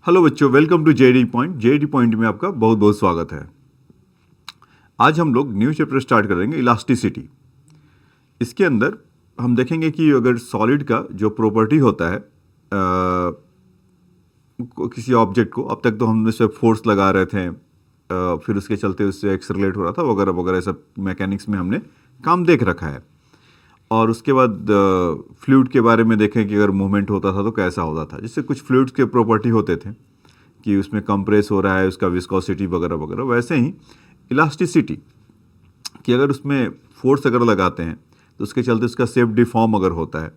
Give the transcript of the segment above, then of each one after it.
Hello बच्चों, welcome to JD point. JD point में आपका बहुत बहुत स्वागत है। आज हम लोग न्यू चैप्टर स्टार्ट करेंगे, इलास्टिसिटी। इसके अंदर हम देखेंगे कि अगर सॉलिड का जो प्रॉपर्टी होता है किसी ऑब्जेक्ट को, अब तक तो हम इस पर फोर्स लगा रहे थे, फिर उसके चलते उससे एक्सलरेट हो रहा था वगैरह वगैरह, सब मैकेनिक्स में हमने काम देख रखा है। और उसके बाद फ्लूइड के बारे में देखें कि अगर मूवमेंट होता था तो कैसा होता था। जिससे कुछ फ्लूइड्स के प्रॉपर्टी होते थे कि उसमें कंप्रेस हो रहा है, उसका विस्कोसिटी वगैरह वगैरह। वैसे ही इलास्टिसिटी कि अगर उसमें फोर्स अगर लगाते हैं तो उसके चलते उसका शेप डिफॉर्म अगर होता है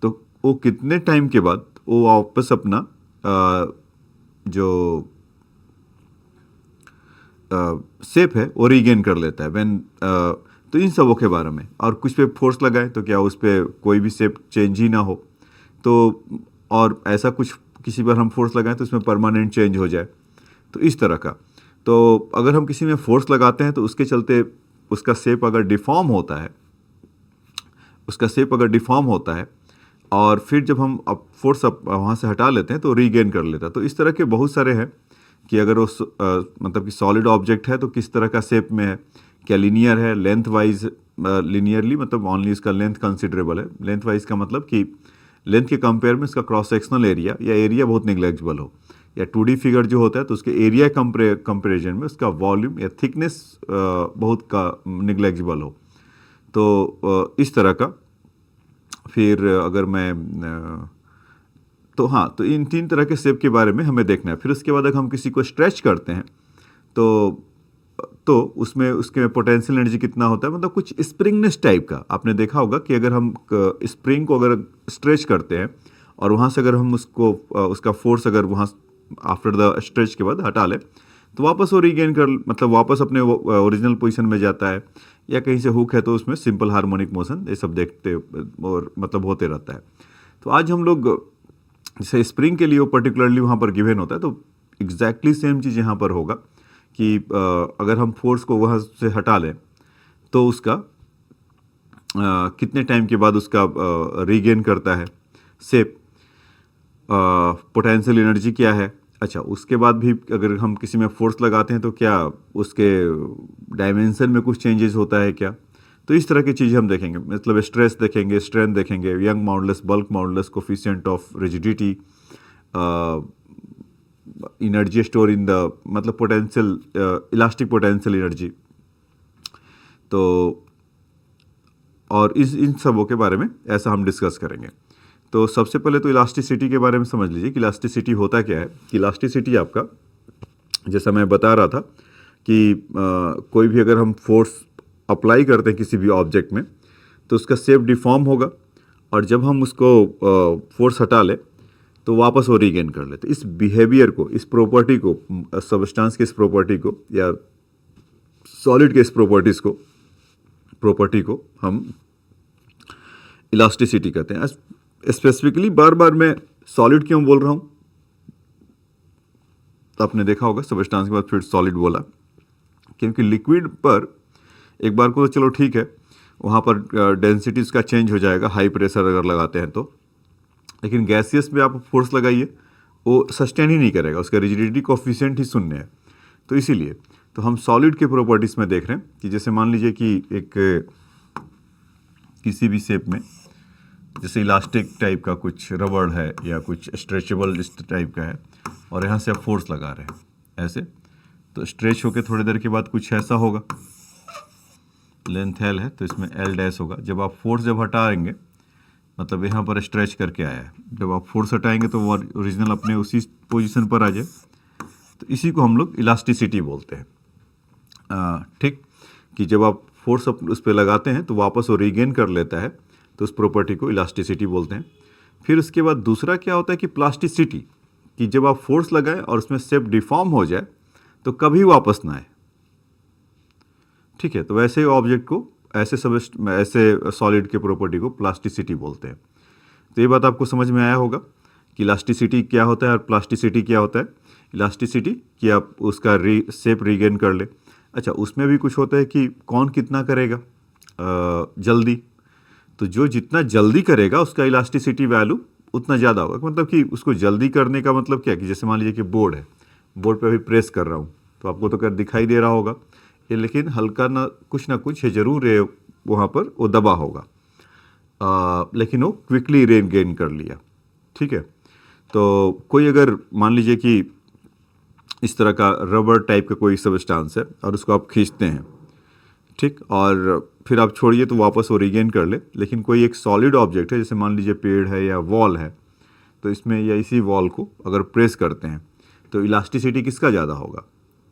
तो वो कितने टाइम के बाद वो वापस अपना जो शेप है वो रीगेन कर लेता है व्हेन। तो इन सबों के बारे में, और कुछ पे फोर्स लगाए तो क्या उस पर कोई भी शेप चेंज ही ना हो, तो और ऐसा कुछ किसी पर हम फोर्स लगाएं तो उसमें परमानेंट चेंज हो जाए, तो इस तरह का। तो अगर हम किसी में फोर्स लगाते हैं तो उसके चलते उसका शेप अगर डिफॉर्म होता है, और फिर जब हम अब फोर्स वहाँ से हटा लेते हैं तो रीगेन कर लेता है। तो इस तरह के बहुत सारे हैं कि अगर वो मतलब कि सॉलिड ऑब्जेक्ट है तो किस तरह का शेप में है, क्या लीनियर है, लेंथ वाइज लीनियरली, मतलब ऑनली इसका लेंथ कंसिडरेबल है। लेंथ वाइज का मतलब कि लेंथ के कंपेयर में इसका क्रॉस सेक्शनल एरिया या एरिया बहुत निग्लेक्जिबल हो, या 2D फिगर जो होता है तो उसके एरिया कंपेरिजन में उसका वॉल्यूम या थिकनेस बहुत का निग्लेक्जिबल हो। तो इस तरह का। फिर अगर मैं तो हाँ, तो इन तीन तरह के शेप के बारे में हमें देखना है। फिर उसके बाद अगर हम किसी को स्ट्रेच करते हैं तो उसमें उसके पोटेंशियल एनर्जी कितना होता है, मतलब कुछ स्प्रिंगनेस टाइप का। आपने देखा होगा कि अगर हम स्प्रिंग को अगर स्ट्रेच करते हैं और वहाँ से अगर हम उसको उसका फोर्स अगर वहाँ आफ्टर द स्ट्रेच के बाद हटा लें तो वापस वो रीगेन कर, मतलब वापस अपने ओरिजिनल पोजीशन में जाता है। या कहीं से हुक है तो उसमें सिंपल हार्मोनिक मोशन, ये सब देखते और मतलब होते रहता है। तो आज हम लोग जैसे स्प्रिंग के लिए वो पर्टिकुलरली वहाँ पर गिवन होता है, तो एग्जैक्टली सेम चीज़ यहाँ पर होगा कि अगर हम फोर्स को वहाँ से हटा लें तो उसका कितने टाइम के बाद उसका रीगेन करता है शेप, पोटेंशियल एनर्जी क्या है। अच्छा, उसके बाद भी अगर हम किसी में फोर्स लगाते हैं तो क्या उसके डायमेंशन में कुछ चेंजेस होता है क्या। तो इस तरह की चीज़ें हम देखेंगे, मतलब स्ट्रेस देखेंगे, स्ट्रेंथ देखेंगे, young modulus, bulk modulus, coefficient of rigidity, energy store in the, मतलब पोटेंशियल इलास्टिक पोटेंशियल एनर्जी। तो और इन सबों के बारे में ऐसा हम डिस्कस करेंगे। तो सबसे पहले तो इलास्टिसिटी के बारे में समझ लीजिए कि इलास्टिसिटी होता क्या है। कि इलास्टिसिटी आपका, जैसा मैं बता रहा था कि कोई भी अगर हम फोर्स अप्लाई करते हैं किसी भी ऑब्जेक्ट में तो उसका शेप डिफॉर्म होगा, और जब हम उसको फोर्स हटा लें तो वापस वो रीगेन कर लेते। इस बिहेवियर को, इस प्रॉपर्टी को, सबस्टेंस के इस प्रॉपर्टी को या सॉलिड के इस प्रॉपर्टी को हम इलास्टिसिटी कहते हैं। स्पेसिफिकली बार बार मैं सॉलिड क्यों बोल रहा हूं, तो आपने देखा होगा सबस्टेंस के बाद फिर सॉलिड बोला, क्योंकि लिक्विड पर एक बार को तो चलो ठीक है, वहाँ पर डेंसिटी उसका चेंज हो जाएगा हाई प्रेशर अगर लगाते हैं तो, लेकिन गैसियस में आप फोर्स लगाइए वो सस्टेन ही नहीं करेगा, उसका रिजिडिटी कोफिशिएंट ही शून्य है। तो इसीलिए तो हम सॉलिड के प्रॉपर्टीज़ में देख रहे हैं कि जैसे मान लीजिए कि एक किसी भी शेप में, जैसे इलास्टिक टाइप का कुछ रबड़ है या कुछ स्ट्रेचेबल इस टाइप का है, और यहाँ से आप फोर्स लगा रहे हैं ऐसे, तो स्ट्रेच होकर थोड़ी देर के बाद कुछ ऐसा होगा। लेंथ एल है तो इसमें एल डैश होगा। जब आप फोर्स जब हटाएंगे, मतलब यहाँ पर स्ट्रेच करके आया है, जब आप फोर्स हटाएंगे तो वो ओरिजिनल अपने उसी पोजीशन पर आ जाए। तो इसी को हम लोग इलास्टिसिटी बोलते हैं। ठीक, कि जब आप फोर्स उस पर लगाते हैं तो वापस वो रीगेन कर लेता है, तो उस प्रॉपर्टी को इलास्टिसिटी बोलते हैं। फिर उसके बाद दूसरा क्या होता है कि प्लास्टिसिटी, कि जब आप फोर्स लगाएं और उसमें शेप डिफॉर्म हो जाए तो कभी वापस ना आए। ठीक है, तो वैसे ऑब्जेक्ट को, ऐसे सॉलिड के प्रॉपर्टी को प्लास्टिसिटी बोलते हैं। तो ये बात आपको समझ में आया होगा कि इलास्टिसिटी क्या होता है और प्लास्टिसिटी क्या होता है। इलास्टिसिटी कि आप उसका शेप रीगेन कर ले। अच्छा, उसमें भी कुछ होता है कि कौन कितना करेगा जल्दी, तो जो जितना जल्दी करेगा उसका इलास्टिसिटी वैल्यू उतना ज़्यादा होगा। मतलब कि उसको जल्दी करने का मतलब क्या, कि जैसे मान लीजिए कि बोर्ड है, बोर्ड पे अभी प्रेस कर रहा हूँ तो आपको तो कर दिखाई दे रहा होगा ये, लेकिन हल्का ना कुछ है ज़रूर है वहाँ पर, वो दबा होगा, लेकिन वो क्विकली रीगेन कर लिया। ठीक है, तो कोई अगर मान लीजिए कि इस तरह का रबर टाइप का कोई सब्सटेंस है और उसको आप खींचते हैं, ठीक, और फिर आप छोड़िए तो वापस वो रीगेन कर ले, लेकिन कोई एक सॉलिड ऑब्जेक्ट है, जैसे मान लीजिए पेड़ है या वॉल है, तो इसमें या इसी वॉल को अगर प्रेस करते हैं तो इलास्टिसिटी किसका ज़्यादा होगा,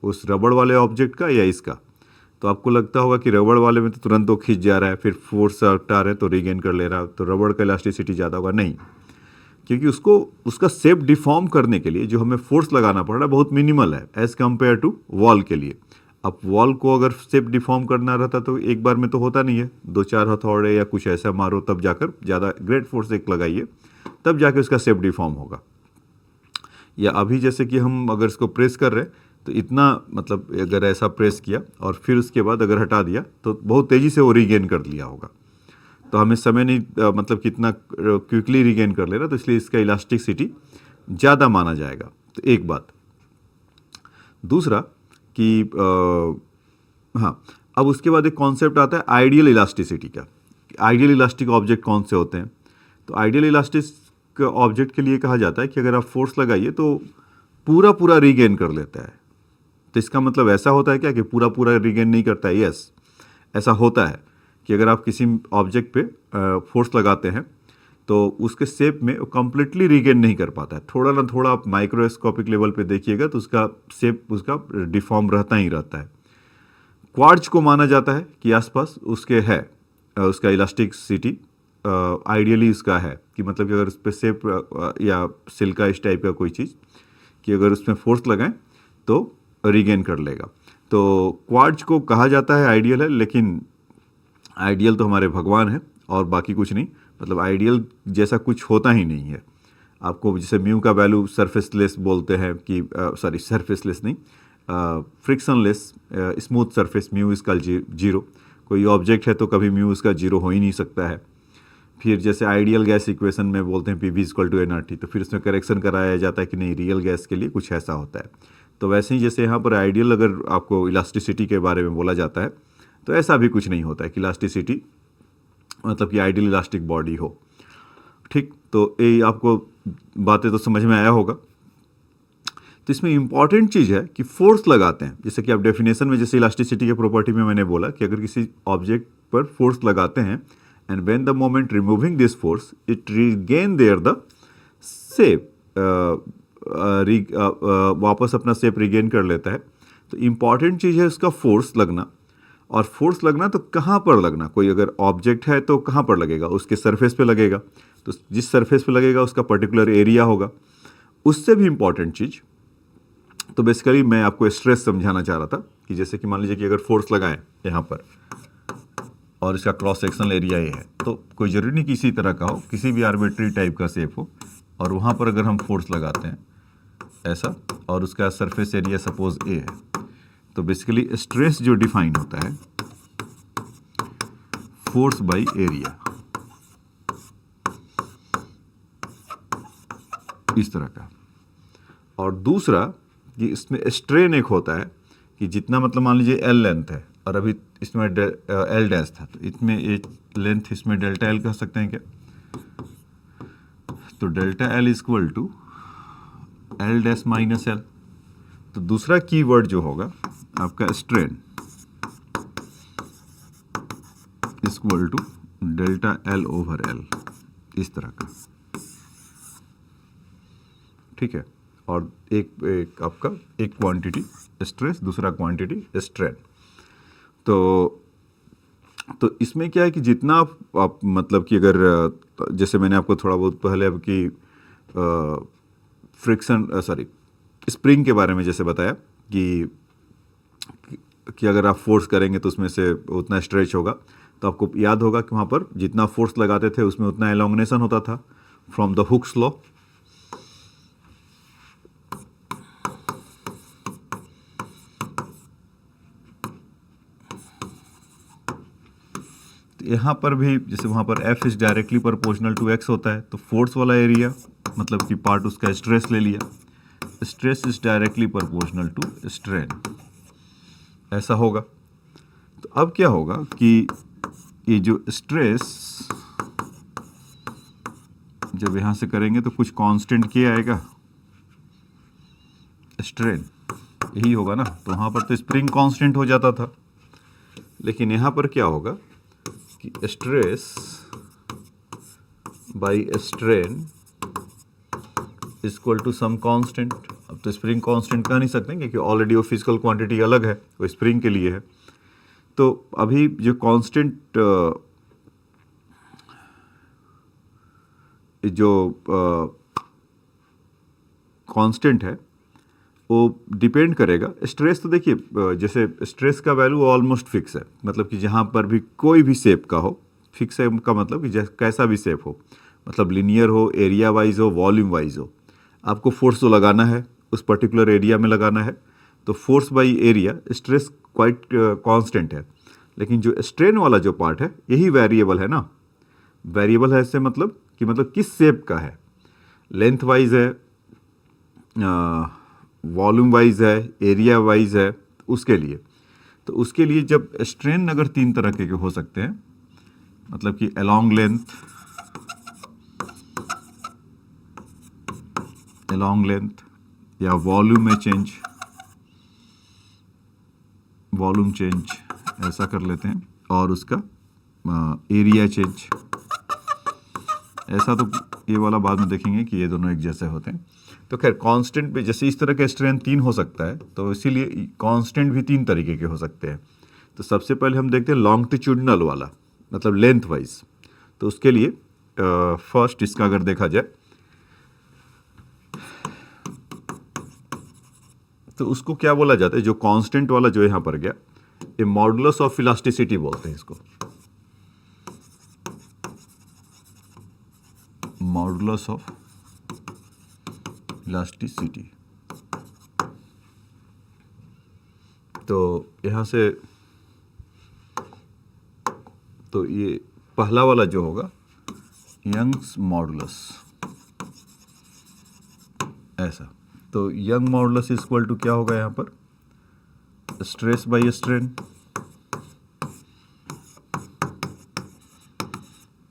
उस रबड़ वाले ऑब्जेक्ट का या इसका? तो आपको लगता होगा कि रबड़ वाले में तो तुरंत वो खींच जा रहा है, फिर फोर्स हटा रहे हैं तो रीगेन कर ले रहा है, तो रबड़ का इलास्टिसिटी ज़्यादा होगा। नहीं, क्योंकि उसको उसका शेप डिफॉर्म करने के लिए जो हमें फोर्स लगाना पड़ रहा है बहुत मिनिमल है एज़ कम्पेयर टू वॉल के लिए। अब वॉल को अगर शेप डिफॉर्म करना रहता तो एक बार में तो होता नहीं है, 2-4 हथौड़े या कुछ ऐसा मारो तब जाकर, ज़्यादा ग्रेट फोर्स एक लगाइए तब जाके उसका शेप डिफॉर्म होगा। या अभी जैसे कि हम अगर इसको प्रेस कर रहे हैं तो इतना, मतलब अगर ऐसा प्रेस किया और फिर उसके बाद अगर हटा दिया तो बहुत तेज़ी से वो रीगेन कर लिया होगा, तो हमें समय नहीं मतलब कितना क्विकली रीगेन कर ले रहा, तो इसलिए इसका इलास्टिसिटी ज़्यादा माना जाएगा। तो एक बात। दूसरा कि हाँ, अब उसके बाद एक कॉन्सेप्ट आता है आइडियल इलास्टिसिटी का। आइडियल इलास्टिक ऑब्जेक्ट कौन से होते हैं? तो आइडियल इलास्टिक ऑब्जेक्ट के लिए कहा जाता है कि अगर आप फोर्स लगाइए तो पूरा पूरा रीगेन कर लेता है। तो इसका मतलब ऐसा होता है क्या कि पूरा पूरा रीगेन नहीं करता है? यस, ऐसा होता है कि अगर आप किसी ऑब्जेक्ट पे फोर्स लगाते हैं तो उसके शेप में वो कम्प्लीटली रीगेन नहीं कर पाता है। थोड़ा ना थोड़ा आप माइक्रोस्कोपिक लेवल पे देखिएगा तो उसका शेप उसका डिफॉर्म रहता ही रहता है। क्वार्ट्ज को माना जाता है कि आसपास उसके है उसका इलास्टिसिटी आइडियली उसका है, कि मतलब कि अगर उस पर शेप या सिल्का इस टाइप का कोई चीज़, कि अगर उसमें फोर्स लगाएं तो रीगेन कर लेगा। तो क्वार्ट्ज को कहा जाता है आइडियल है, लेकिन आइडियल तो हमारे भगवान है और बाकी कुछ नहीं। मतलब आइडियल जैसा कुछ होता ही नहीं है। आपको जैसे म्यू का वैल्यू सरफेसलेस बोलते हैं कि सॉरी सरफेसलेस नहीं, फ्रिक्शनलेस स्मूथ सरफेस, म्यू इसका जीरो। कोई ऑब्जेक्ट है तो कभी म्यू इसका जीरो हो ही नहीं सकता है। फिर जैसे आइडियल गैस इक्वेशन में बोलते हैं पी इक्वल टू एनआरटी, तो फिर उसमें करेक्शन कराया जाता है कि नहीं, रियल गैस के लिए कुछ ऐसा होता है। तो वैसे ही जैसे यहाँ पर आइडियल अगर आपको इलास्टिसिटी के बारे में बोला जाता है तो ऐसा भी कुछ नहीं होता है कि इलास्टिसिटी मतलब कि आइडियल इलास्टिक बॉडी हो। ठीक, तो ये आपको बातें तो समझ में आया होगा। तो इसमें इंपॉर्टेंट चीज़ है कि फोर्स लगाते हैं, जैसे कि आप डेफिनेशन में, जैसे इलास्टिसिटी के प्रॉपर्टी में मैंने बोला कि अगर किसी ऑब्जेक्ट पर फोर्स लगाते हैं and when the moment removing this force it regain their the shape, वापस अपना शेप रिगेन कर लेता है। तो इम्पॉर्टेंट चीज़ है उसका फोर्स लगना। और फोर्स लगना तो कहाँ पर लगना, कोई अगर ऑब्जेक्ट है तो कहाँ पर लगेगा, उसके सरफेस पे लगेगा। तो जिस सरफेस पे लगेगा उसका पर्टिकुलर एरिया होगा। उससे भी इम्पॉर्टेंट चीज़, तो बेसिकली मैं आपको स्ट्रेस समझाना चाह रहा था कि जैसे कि मान लीजिए कि अगर फोर्स लगाएं यहाँ पर और इसका क्रॉस सेक्शनल एरिया ये है, तो कोई ज़रूरी नहीं कि इसी तरह का हो, किसी भी आर्बिट्री टाइप का शेप हो, और वहाँ पर अगर हम फोर्स लगाते हैं ऐसा और उसका सरफेस एरिया सपोज ए है, तो बेसिकली स्ट्रेस जो डिफाइन होता है फोर्स बाय एरिया, इस तरह का। और दूसरा कि इसमें स्ट्रेन एक होता है कि जितना, मतलब मान लीजिए एल लेंथ है और अभी इसमें एल डैश था, तो इसमें एक लेंथ इसमें डेल्टा एल कह सकते हैं क्या? तो delta L equal to L dash minus L. तो दूसरा कीवर्ड जो होगा आपका strain equal to delta L over L, इस तरह का। ठीक है, और एक आपका एक क्वांटिटी स्ट्रेस, दूसरा क्वांटिटी स्ट्रेन। तो इसमें क्या है कि जितना आप मतलब कि अगर जैसे मैंने आपको थोड़ा बहुत पहले अब कि फ्रिक्शन सॉरी स्प्रिंग के बारे में जैसे बताया कि अगर आप फोर्स करेंगे तो उसमें से उतना स्ट्रेच होगा, तो आपको याद होगा कि वहाँ पर जितना फोर्स लगाते थे उसमें उतना एलोंगनेशन होता था फ्रॉम द हुक्स लॉ। यहाँ पर भी जैसे वहाँ पर F is directly proportional to x होता है, तो फोर्स वाला एरिया मतलब कि पार्ट उसका स्ट्रेस ले लिया, stress is directly proportional to strain, ऐसा होगा। तो अब क्या होगा कि ये जो स्ट्रेस जब यहाँ से करेंगे तो कुछ कांस्टेंट क्या आएगा, स्ट्रेन, यही होगा ना। तो वहाँ पर तो स्प्रिंग कांस्टेंट हो जाता था, लेकिन यहाँ पर क्या होगा कि stress by strain equal to some constant. अब तो स्प्रिंग कांस्टेंट कह नहीं सकते क्योंकि ऑलरेडी वो फिजिकल क्वांटिटी अलग है, वो स्प्रिंग के लिए है। तो अभी जो कांस्टेंट जो कांस्टेंट है वो डिपेंड करेगा। स्ट्रेस तो देखिए जैसे स्ट्रेस का वैल्यू ऑलमोस्ट फिक्स है, मतलब कि जहाँ पर भी कोई भी शेप का हो, फिक्स है का मतलब कि कैसा भी शेप हो, मतलब लिनियर हो, एरिया वाइज हो, वॉल्यूम वाइज हो, आपको फोर्स तो लगाना है, उस पर्टिकुलर एरिया में लगाना है। तो force by area stress quite constant है, लेकिन जो स्ट्रेन वाला जो पार्ट है यही वेरिएबल है ना। वेरिएबल है इससे मतलब कि मतलब किस शेप का है, लेंथ वाइज है, वॉल्यूम वाइज है, एरिया वाइज है, उसके लिए। तो उसके लिए जब स्ट्रेन अगर तीन तरह के हो सकते हैं, मतलब कि अलोंग लेंथ या वॉल्यूम में चेंज, वॉल्यूम चेंज ऐसा कर लेते हैं, और उसका एरिया चेंज ऐसा। तो ये वाला बाद में देखेंगे कि ये दोनों एक जैसे होते हैं। तो खैर कांस्टेंट पे जैसे इस तरह का स्ट्रेन तीन हो सकता है, तो इसीलिए कांस्टेंट भी तीन तरीके के हो सकते हैं। तो सबसे पहले हम देखते हैं लॉन्गिट्यूडिनल वाला, मतलब लेंथ वाइज। तो उसके लिए फर्स्ट इसका अगर देखा जाए तो उसको क्या बोला जाता है, जो कांस्टेंट वाला जो यहाँ पर गया, ये मॉडुलस ऑफ इलास्टिसिटी बोलते हैं इसको, मॉडुलस ऑफ इलास्टिसिटी। तो यहाँ से तो ये पहला वाला जो होगा यंग्स मॉडुलस, ऐसा। तो यंग मॉडुलस इक्वल टू क्या होगा यहाँ पर, स्ट्रेस बाई स्ट्रेन।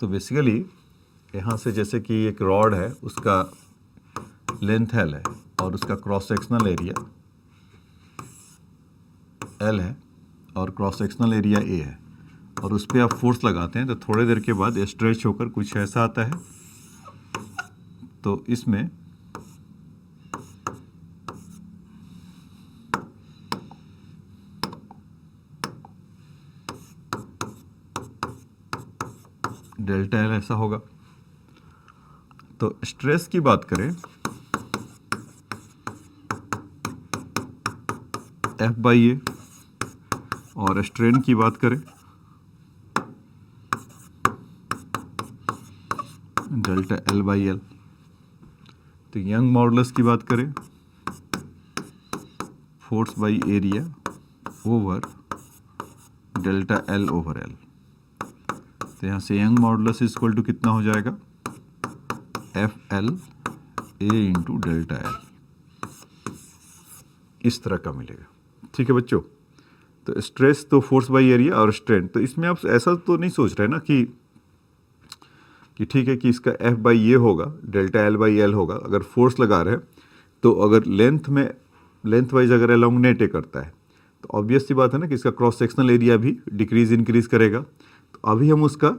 तो बेसिकली यहाँ से जैसे कि एक रॉड है, उसका लेंथ L है और उसका क्रॉस सेक्शनल एरिया L है और क्रॉस सेक्शनल एरिया A है, और उस पर आप फोर्स लगाते हैं तो थोड़ी देर के बाद स्ट्रेच होकर कुछ ऐसा आता है। तो इसमें डेल्टा L ऐसा होगा। तो स्ट्रेस की बात करें, F बाई ए, और स्ट्रेन की बात करें डेल्टा L बाई एल। तो यंग मॉडुलस की बात करें, force by area over delta L over L। तो यहाँ से यंग मॉडुलस इक्वल टू कितना हो जाएगा, FL A into delta L, इस तरह का मिलेगा। ठीक है बच्चों। तो स्ट्रेस तो फोर्स बाई एरिया और स्ट्रेन, तो इसमें आप ऐसा तो नहीं सोच रहे ना कि ठीक है कि इसका F बाई ये होगा, डेल्टा L बाई एल होगा। अगर फोर्स लगा रहे हैं तो अगर लेंथ वाइज अगर एलोंगनेट करता है तो ऑब्वियस सी बात है ना कि इसका क्रॉस सेक्शनल एरिया भी डिक्रीज इंक्रीज करेगा। तो अभी हम उसका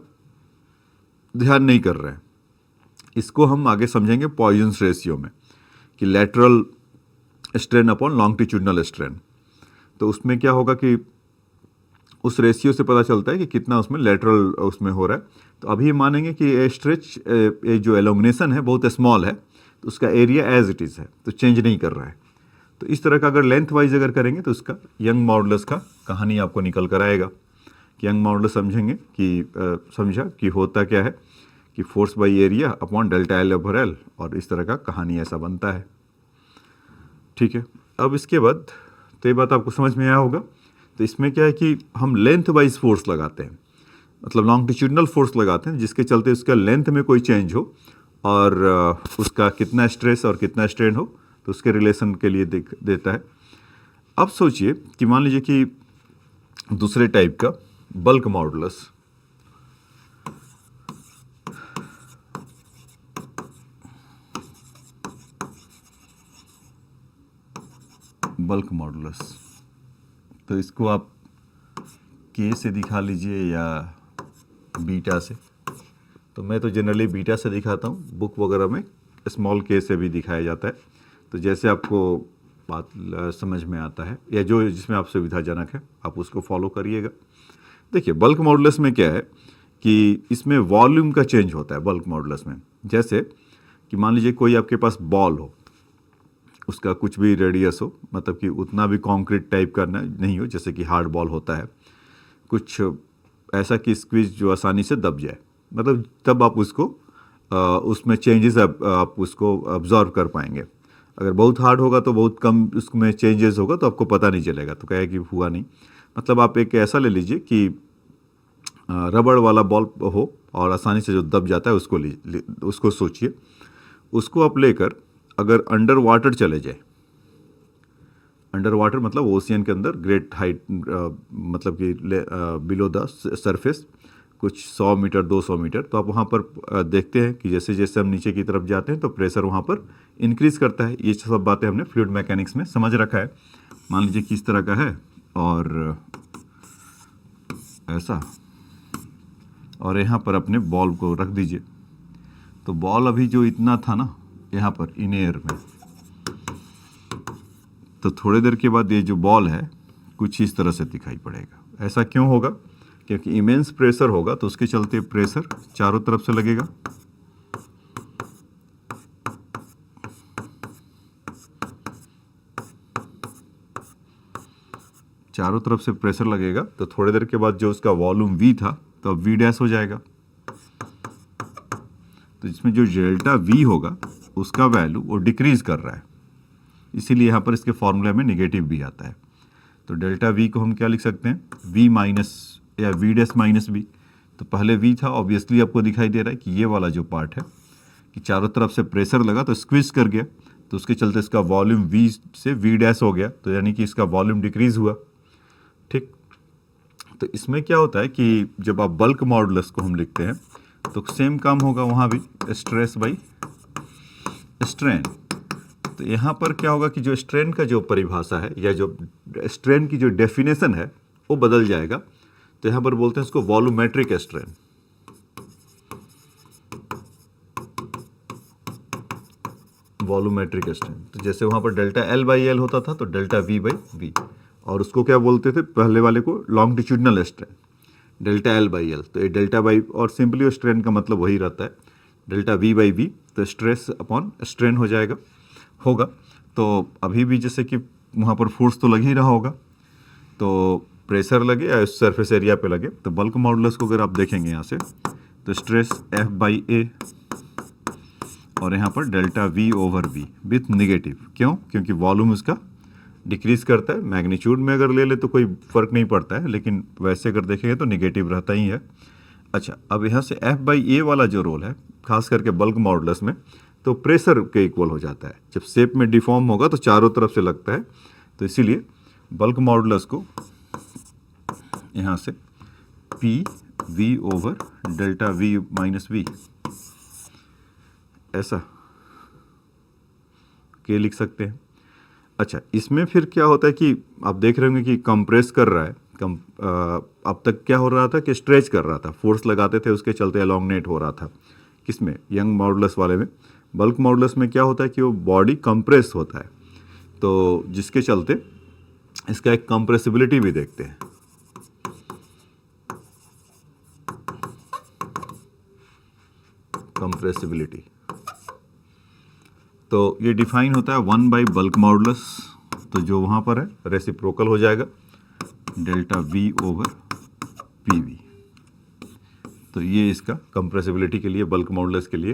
ध्यान नहीं कर रहे हैं, इसको हम आगे समझेंगे पॉइजन्स रेशियो में, कि lateral strain upon longitudinal strain. तो उसमें क्या होगा कि उस रेशियो से पता चलता है कि कितना उसमें लेटरल उसमें हो रहा है। तो अभी मानेंगे कि स्ट्रेच जो एलोंगनेशन है बहुत स्मॉल है, तो उसका एरिया एज इट इज़ है, तो चेंज नहीं कर रहा है। तो इस तरह का अगर लेंथ वाइज अगर करेंगे तो उसका यंग मॉडुलस का कहानी आपको निकल कर आएगा कि यंग मॉडुलस समझेंगे कि समझा कि होता क्या है कि force by area upon delta L over L, और इस तरह का कहानी ऐसा बनता है। ठीक है। अब इसके बाद तो ये बात आपको समझ में आया होगा। तो इसमें क्या है कि हम लेंथ वाइज फोर्स लगाते हैं। मतलब लॉन्गिट्यूडिनल फोर्स लगाते हैं जिसके चलते उसका लेंथ में कोई चेंज हो और उसका कितना स्ट्रेस और कितना स्ट्रेन हो तो उसके रिलेशन के लिए देता है। अब सोचिए कि मान लीजिए कि दूसरे टाइप का बल्क मॉडुलस, बल्क मॉडुलस, तो इसको आप के से दिखा लीजिए या बीटा से। तो मैं तो जनरली बीटा से दिखाता हूँ, बुक वगैरह में स्मॉल के से भी दिखाया जाता है, तो जैसे आपको बात समझ में आता है या जो जिसमें आप सुविधाजनक है आप उसको फॉलो करिएगा। देखिए बल्क मॉडुलस में क्या है कि इसमें वॉल्यूम का चेंज होता है बल्क मॉडुलस में। जैसे कि मान लीजिए कोई आपके पास बॉल हो, उसका कुछ भी रेडियस हो, मतलब कि उतना भी कॉन्क्रीट टाइप का नहीं हो, जैसे कि हार्ड बॉल होता है, कुछ ऐसा कि स्क्वीज जो आसानी से दब जाए, मतलब तब आप उसको उसमें चेंजेस आप उसको ऑब्जर्व कर पाएंगे। अगर बहुत हार्ड होगा तो बहुत कम उसमें चेंजेस होगा तो आपको पता नहीं चलेगा, तो कहे कि हुआ नहीं। मतलब आप एक ऐसा ले लीजिए कि रबड़ वाला बॉल हो और आसानी से जो दब जाता है उसको सोचिए। उसको आप लेकर अगर अंडर वाटर चले जाए, अंडर वाटर मतलब ओशियन के अंदर ग्रेट हाइट, मतलब कि बिलो द सरफेस कुछ 100 मीटर 200 मीटर, तो आप वहाँ पर देखते हैं कि जैसे जैसे हम नीचे की तरफ जाते हैं तो प्रेशर वहाँ पर इंक्रीज़ करता है। ये सब बातें हमने फ्लूइड मैकेनिक्स में समझ रखा है। मान लीजिए किस तरह का है और ऐसा, और यहाँ पर अपने बॉल को रख दीजिए। तो बॉल अभी जो इतना था ना यहाँ पर इन एयर में, तो थोड़ी देर के बाद ये जो बॉल है कुछ इस तरह से दिखाई पड़ेगा। ऐसा क्यों होगा? क्योंकि इमेंस प्रेशर होगा तो उसके चलते प्रेशर चारों तरफ से लगेगा, चारों तरफ से प्रेशर लगेगा। तो थोड़ी देर के बाद जो उसका वॉल्यूम V था तो अब V डैश हो जाएगा। तो इसमें जो डेल्टा V होगा उसका वैल्यू वो डिक्रीज कर रहा है, इसीलिए यहाँ पर इसके फॉर्मूले में निगेटिव भी आता है। तो डेल्टा V को हम क्या लिख सकते हैं? V माइनस या V डैश माइनस V। तो पहले V था, ऑब्वियसली आपको दिखाई दे रहा है कि ये वाला जो पार्ट है कि चारों तरफ से प्रेशर लगा तो स्क्वीज कर गया, तो उसके चलते इसका वॉल्यूम V से V डैश हो गया, तो यानी कि इसका वॉल्यूम डिक्रीज हुआ। ठीक, तो इसमें क्या होता है कि जब आप बल्क मॉडुलस को हम लिखते हैं तो सेम काम होगा वहाँ भी, स्ट्रेस बाई स्ट्रेन। तो यहाँ पर क्या होगा कि जो स्ट्रेन का जो परिभाषा है या जो स्ट्रेन की जो डेफिनेशन है वो बदल जाएगा। तो यहाँ पर बोलते हैं इसको वॉल्यूमेट्रिक स्ट्रेन। वॉल्यूमेट्रिक स्ट्रेन, तो जैसे वहाँ पर डेल्टा L/L होता था तो डेल्टा V/V, और उसको क्या बोलते थे पहले वाले को? Longitudinal strain, delta L/L। तो ये डेल्टा बाई, और सिंपली स्ट्रेन का मतलब वही रहता है डेल्टा V/V, तो स्ट्रेस अपॉन स्ट्रेन हो जाएगा होगा। तो अभी भी जैसे कि वहाँ पर फोर्स तो लग ही रहा होगा, तो प्रेशर लगे या सरफेस एरिया पे लगे, तो बल्क मॉडुलस को अगर आप देखेंगे यहाँ से तो स्ट्रेस F/A और यहाँ पर डेल्टा V/V विथ निगेटिव। क्यों? क्योंकि वॉल्यूम उसका डिक्रीज करता है। मैग्नीट्यूड में अगर ले ले तो कोई फर्क नहीं पड़ता है, लेकिन वैसे अगर देखेंगे तो निगेटिव रहता ही है। अच्छा, अब यहाँ से F/A वाला जो रोल है खास करके बल्क मॉडुलस में, तो प्रेशर के इक्वल हो जाता है। जब शेप में डिफॉर्म होगा तो चारों तरफ से लगता है, तो इसीलिए बल्क मॉडुलस को यहाँ से PV/डेल्टा V-V ऐसा के लिख सकते हैं। अच्छा, इसमें फिर क्या होता है कि आप देख रहे होंगे कि कंप्रेस कर रहा है, अब तक क्या हो रहा था कि स्ट्रेच कर रहा था, फोर्स लगाते थे उसके चलते एलोंगनेट हो रहा था। किसमें? यंग मॉडुलस वाले में। बल्क मॉडुलस में क्या होता है कि वो बॉडी कंप्रेस होता है, तो जिसके चलते इसका एक कंप्रेसिबिलिटी भी देखते हैं। कंप्रेसिबिलिटी, तो ये डिफाइन होता है 1 बल्क मॉडुलस, तो जो वहाँ पर है रेसिप्रोकल हो जाएगा डेल्टा V/PV। तो ये इसका कंप्रेसिबिलिटी के लिए, बल्क मॉडुलस के लिए।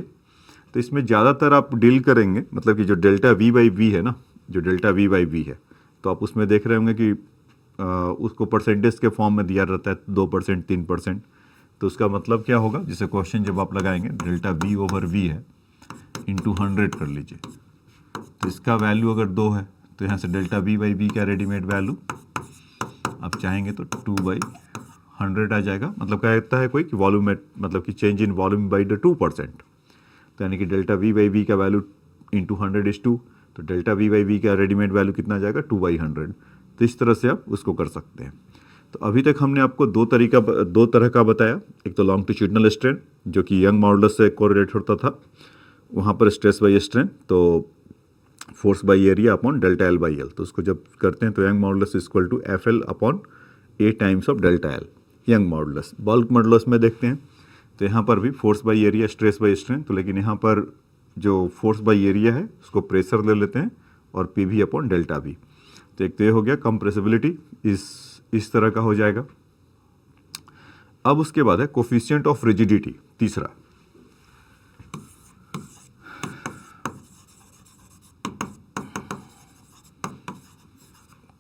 तो इसमें ज़्यादातर आप डील करेंगे, मतलब कि जो डेल्टा V/V है ना, जो डेल्टा V/V है, तो आप उसमें देख रहे होंगे कि उसको परसेंटेज के फॉर्म में दिया रहता है 2%, 3%। तो उसका मतलब क्या होगा, जैसे क्वेश्चन जब आप लगाएंगे डेल्टा V ओवर V है इंटू 100 कर लीजिए, तो इसका वैल्यू अगर 2 है तो यहाँ से डेल्टा V बाई V का रेडीमेड वैल्यू आप चाहेंगे तो 2/100 आ जाएगा। मतलब क्या कहता है कोई कि वॉल्यूम में, मतलब कि change in volume by the 2%, तो यानी कि डेल्टा V बाई V का वैल्यू इंटू 100 इज 2, तो डेल्टा V बाई V का रेडीमेड वैल्यू कितना आ जाएगा 2/100। तो इस तरह से आप उसको कर सकते हैं। तो अभी तक हमने आपको दो तरह का बताया। एक तो लॉन्गिट्यूडिनल स्ट्रेन जो कि यंग मॉडुलस से कोरिलेट होता था, वहाँ पर स्ट्रेस बाई स्ट्रेन तो force by area upon delta L by L, तो उसको जब करते हैं तो young modulus equal to F L upon A times of delta L Young modulus. Bulk modulus में देखते हैं तो यहाँ पर भी force by area stress by strain, तो लेकिन यहाँ पर जो फोर्स बाई एरिया है उसको प्रेशर ले लेते हैं और P V upon delta we. तो एक तो ये हो गया कंप्रेसिबिलिटी, इस तरह का हो जाएगा। अब उसके बाद है कोफिशिएंट ऑफ रिजिडिटी, तीसरा।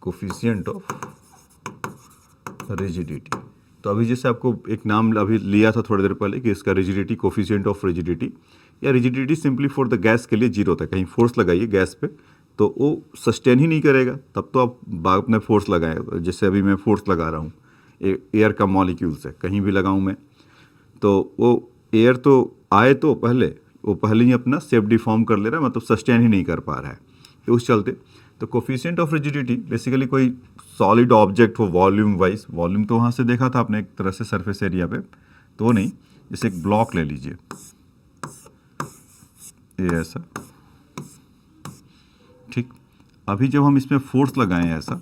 कोफिशिएंट ऑफ रिजिडिटी, तो अभी जैसे आपको एक नाम अभी लिया था थोड़ी देर पहले कि इसका रिजिडिटी, कोफिशिएंट ऑफ रिजिडिटी या rigidity simply for the gas के लिए 0 होता है। कहीं फोर्स लगाइए गैस पे तो वो सस्टेन ही नहीं करेगा, तब तो आप बाद में फोर्स लगाएं। जैसे अभी मैं फोर्स लगा रहा हूँ एयर का मॉलिक्यूल से, कहीं भी लगाऊँ मैं, तो वो एयर तो आए तो वो पहले ही अपना शेप डिफॉर्म कर ले रहा है, मतलब सस्टेन ही नहीं कर पा रहा है। तो उस चलते तो कोफिशिएंट ऑफ रिजिडिटी बेसिकली कोई सॉलिड ऑब्जेक्ट हो वॉल्यूम वाइज, वॉल्यूम तो वहाँ से देखा था आपने एक तरह से सरफेस एरिया पे, तो वो नहीं, जैसे एक ब्लॉक ले लीजिए ये ऐसा, ठीक। अभी जब हम इसमें फोर्स लगाएं ऐसा,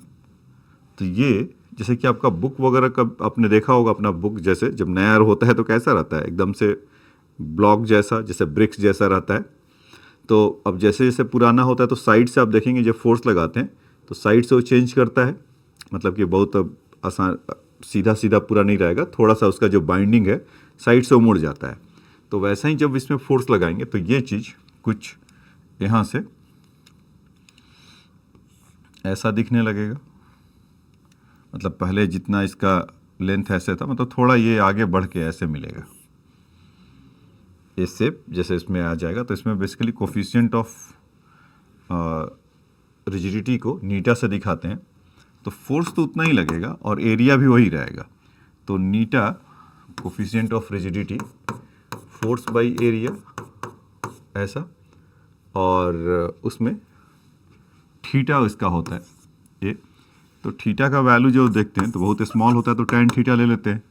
तो ये जैसे कि आपका बुक वगैरह का आपने देखा होगा, अपना बुक जैसे जब नया होता है तो कैसा रहता है, एकदम से ब्लॉक जैसा, जैसे ब्रिक्स जैसा रहता है। तो अब जैसे जैसे पुराना होता है तो साइड से आप देखेंगे जब फोर्स लगाते हैं तो साइड से वो चेंज करता है, मतलब कि बहुत आसान, सीधा सीधा पूरा नहीं रहेगा, थोड़ा सा उसका जो बाइंडिंग है साइड से वो मुड़ जाता है। तो वैसा ही जब इसमें फोर्स लगाएंगे तो ये चीज़ कुछ यहाँ से ऐसा दिखने लगेगा, मतलब पहले जितना इसका लेंथ ऐसे था, मतलब थोड़ा ये आगे बढ़ के ऐसे मिलेगा, ये शेप जैसे इसमें आ जाएगा। तो इसमें बेसिकली कोफिशिएंट ऑफ रिजिडिटी को नीटा से दिखाते हैं, तो फोर्स तो उतना ही लगेगा और एरिया भी वही रहेगा। तो नीटा coefficient of rigidity force by area ऐसा, और उसमें थीटा इसका होता है ये, तो थीटा का वैल्यू जो देखते हैं तो बहुत स्मॉल होता है, तो tan थीटा ले लेते हैं।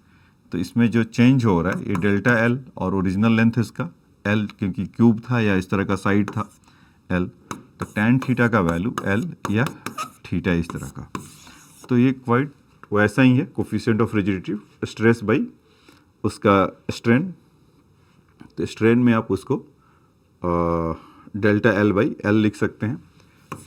तो इसमें जो चेंज हो रहा है ये डेल्टा एल, और ओरिजिनल लेंथ इसका एल, क्योंकि क्यूब था या इस तरह का साइड था एल, तो tan थीटा का वैल्यू एल या थीटा इस तरह का। तो ये क्वाइट वैसा ही है, coefficient of rigidity stress by उसका स्ट्रेन। तो स्ट्रेन में आप उसको डेल्टा एल बाई एल लिख सकते हैं।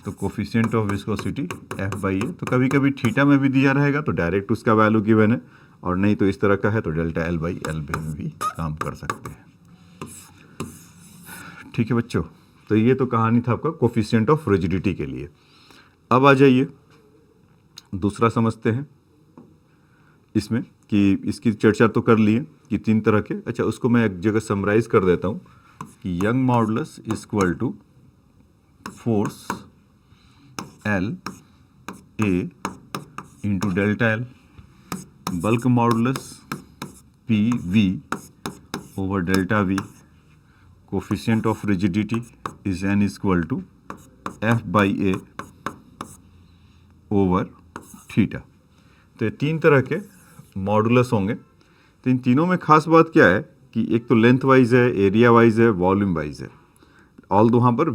तो coefficient of viscosity F by A, तो कभी कभी थीटा में भी दिया रहेगा तो डायरेक्ट उसका वैल्यू गिवन है, और नहीं तो इस तरह का है तो डेल्टा एल बाई एल में भी काम कर सकते हैं। ठीक है बच्चों, तो ये तो कहानी था आपका कोफिशिएंट ऑफ रिजिडिटी के लिए। अब आ जाइए दूसरा समझते हैं इसमें, कि इसकी चर्चा तो कर लिए कि 3 तरह के। अच्छा, उसको मैं एक जगह समराइज कर देता हूँ कि Young modulus equal to force L A into delta L, bulk modulus P V over delta V, coefficient of rigidity is N equal to F by A over theta. तो ये 3 तरह के मॉडुलस होंगे। तो इन तीनों में खास बात क्या है कि एक तो लेंथ वाइज है, एरिया वाइज है, वॉल्यूम वाइज है। ऑल दो वहाँ पर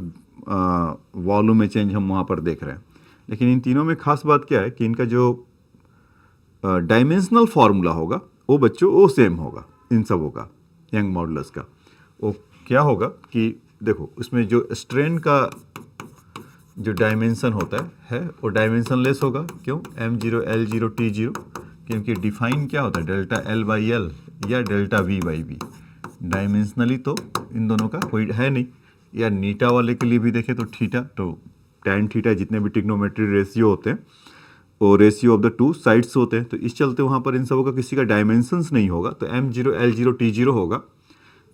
वॉल्यूम में चेंज हम वहाँ पर देख रहे हैं, लेकिन इन तीनों में खास बात क्या है कि इनका जो डायमेंशनल फार्मूला होगा वो बच्चों वो सेम होगा इन सबों का। यंग मॉडुलस का वो क्या होगा कि देखो, उसमें जो स्ट्रेन का जो डायमेंशन होता है वो डायमेंशन लेस होगा। क्यों? m0 l0 t0, क्योंकि डिफाइन क्या होता है डेल्टा एल बाई एल या delta V by V. Dimensionally तो इन दोनों का कोई है नहीं। या नीटा वाले के लिए भी देखें तो थीटा, तो tan थीटा जितने भी ट्रिग्नोमेट्री रेशियो होते हैं वो ratio of the two sides होते हैं, तो इस चलते वहाँ पर इन सबों का किसी का डायमेंशंस नहीं होगा, तो M0 L0 T0 होगा।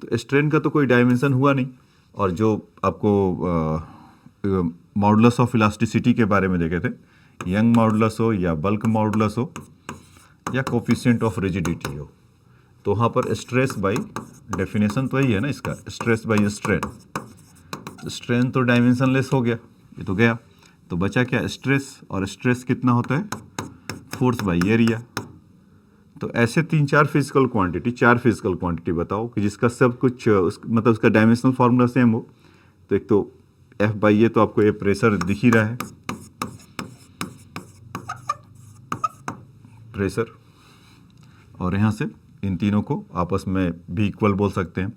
तो स्ट्रेन का तो कोई डायमेंशन हुआ नहीं। और जो आपको मॉडुलस ऑफ इलास्टिसिटी के बारे में देखे थे, यंग मॉडुलस हो या बल्क मॉडुलस हो या कोफिशिएंट ऑफ रिजिडिटी हो, तो वहाँ पर स्ट्रेस बाई डेफिनेशन तो वही है ना इसका, स्ट्रेस बाई स्ट्रेन। स्ट्रेन तो डायमेंशनलेस हो गया, ये तो गया, तो बचा क्या, स्ट्रेस। और स्ट्रेस कितना होता है, फोर्स बाई एरिया। तो ऐसे 3-4 फिजिकल क्वांटिटी, 4 फिजिकल क्वांटिटी बताओ कि जिसका सब कुछ मतलब उसका डायमेंशनल फार्मूला सेम हो। तो एक तो F बाई ए, तो आपको ये प्रेशर दिख ही रहा है, प्रेशर, और यहाँ से इन तीनों को आपस में भी इक्वल बोल सकते हैं।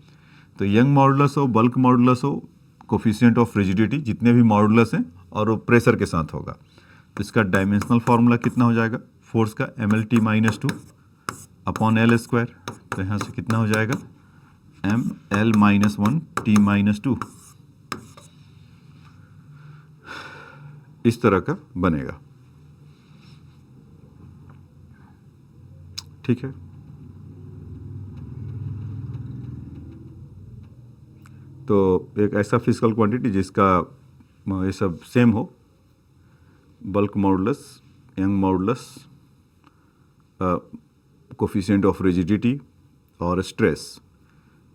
तो यंग मॉडुलस हो, बल्क मॉडुलस हो, कोफिशिएंट ऑफ रिजिडिटी, जितने भी मॉडुलस हैं, और वो प्रेशर के साथ होगा। तो इसका डायमेंशनल फार्मूला कितना हो जाएगा, फोर्स का ML_T-2 अपॉन L²। तो यहाँ से कितना हो जाएगा, ML-1T-2, इस तरह का बनेगा। ठीक है, तो एक ऐसा फिजिकल क्वांटिटी जिसका ये सब सेम हो, bulk modulus, Young modulus, coefficient of rigidity और stress,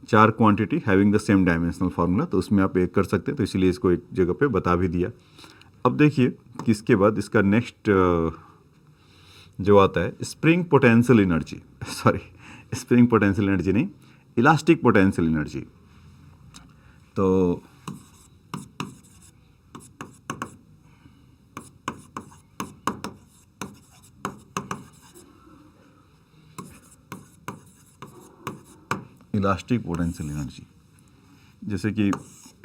4 quantity having the same dimensional formula. तो उसमें आप एक कर सकते हैं, तो इसीलिए इसको एक जगह पे बता भी दिया। अब देखिए कि इसके बाद इसका नेक्स्ट जो आता है spring potential energy, sorry spring potential energy नहीं, इलास्टिक पोटेंशियल एनर्जी। तो इलास्टिक पोटेंशियल एनर्जी, जैसे कि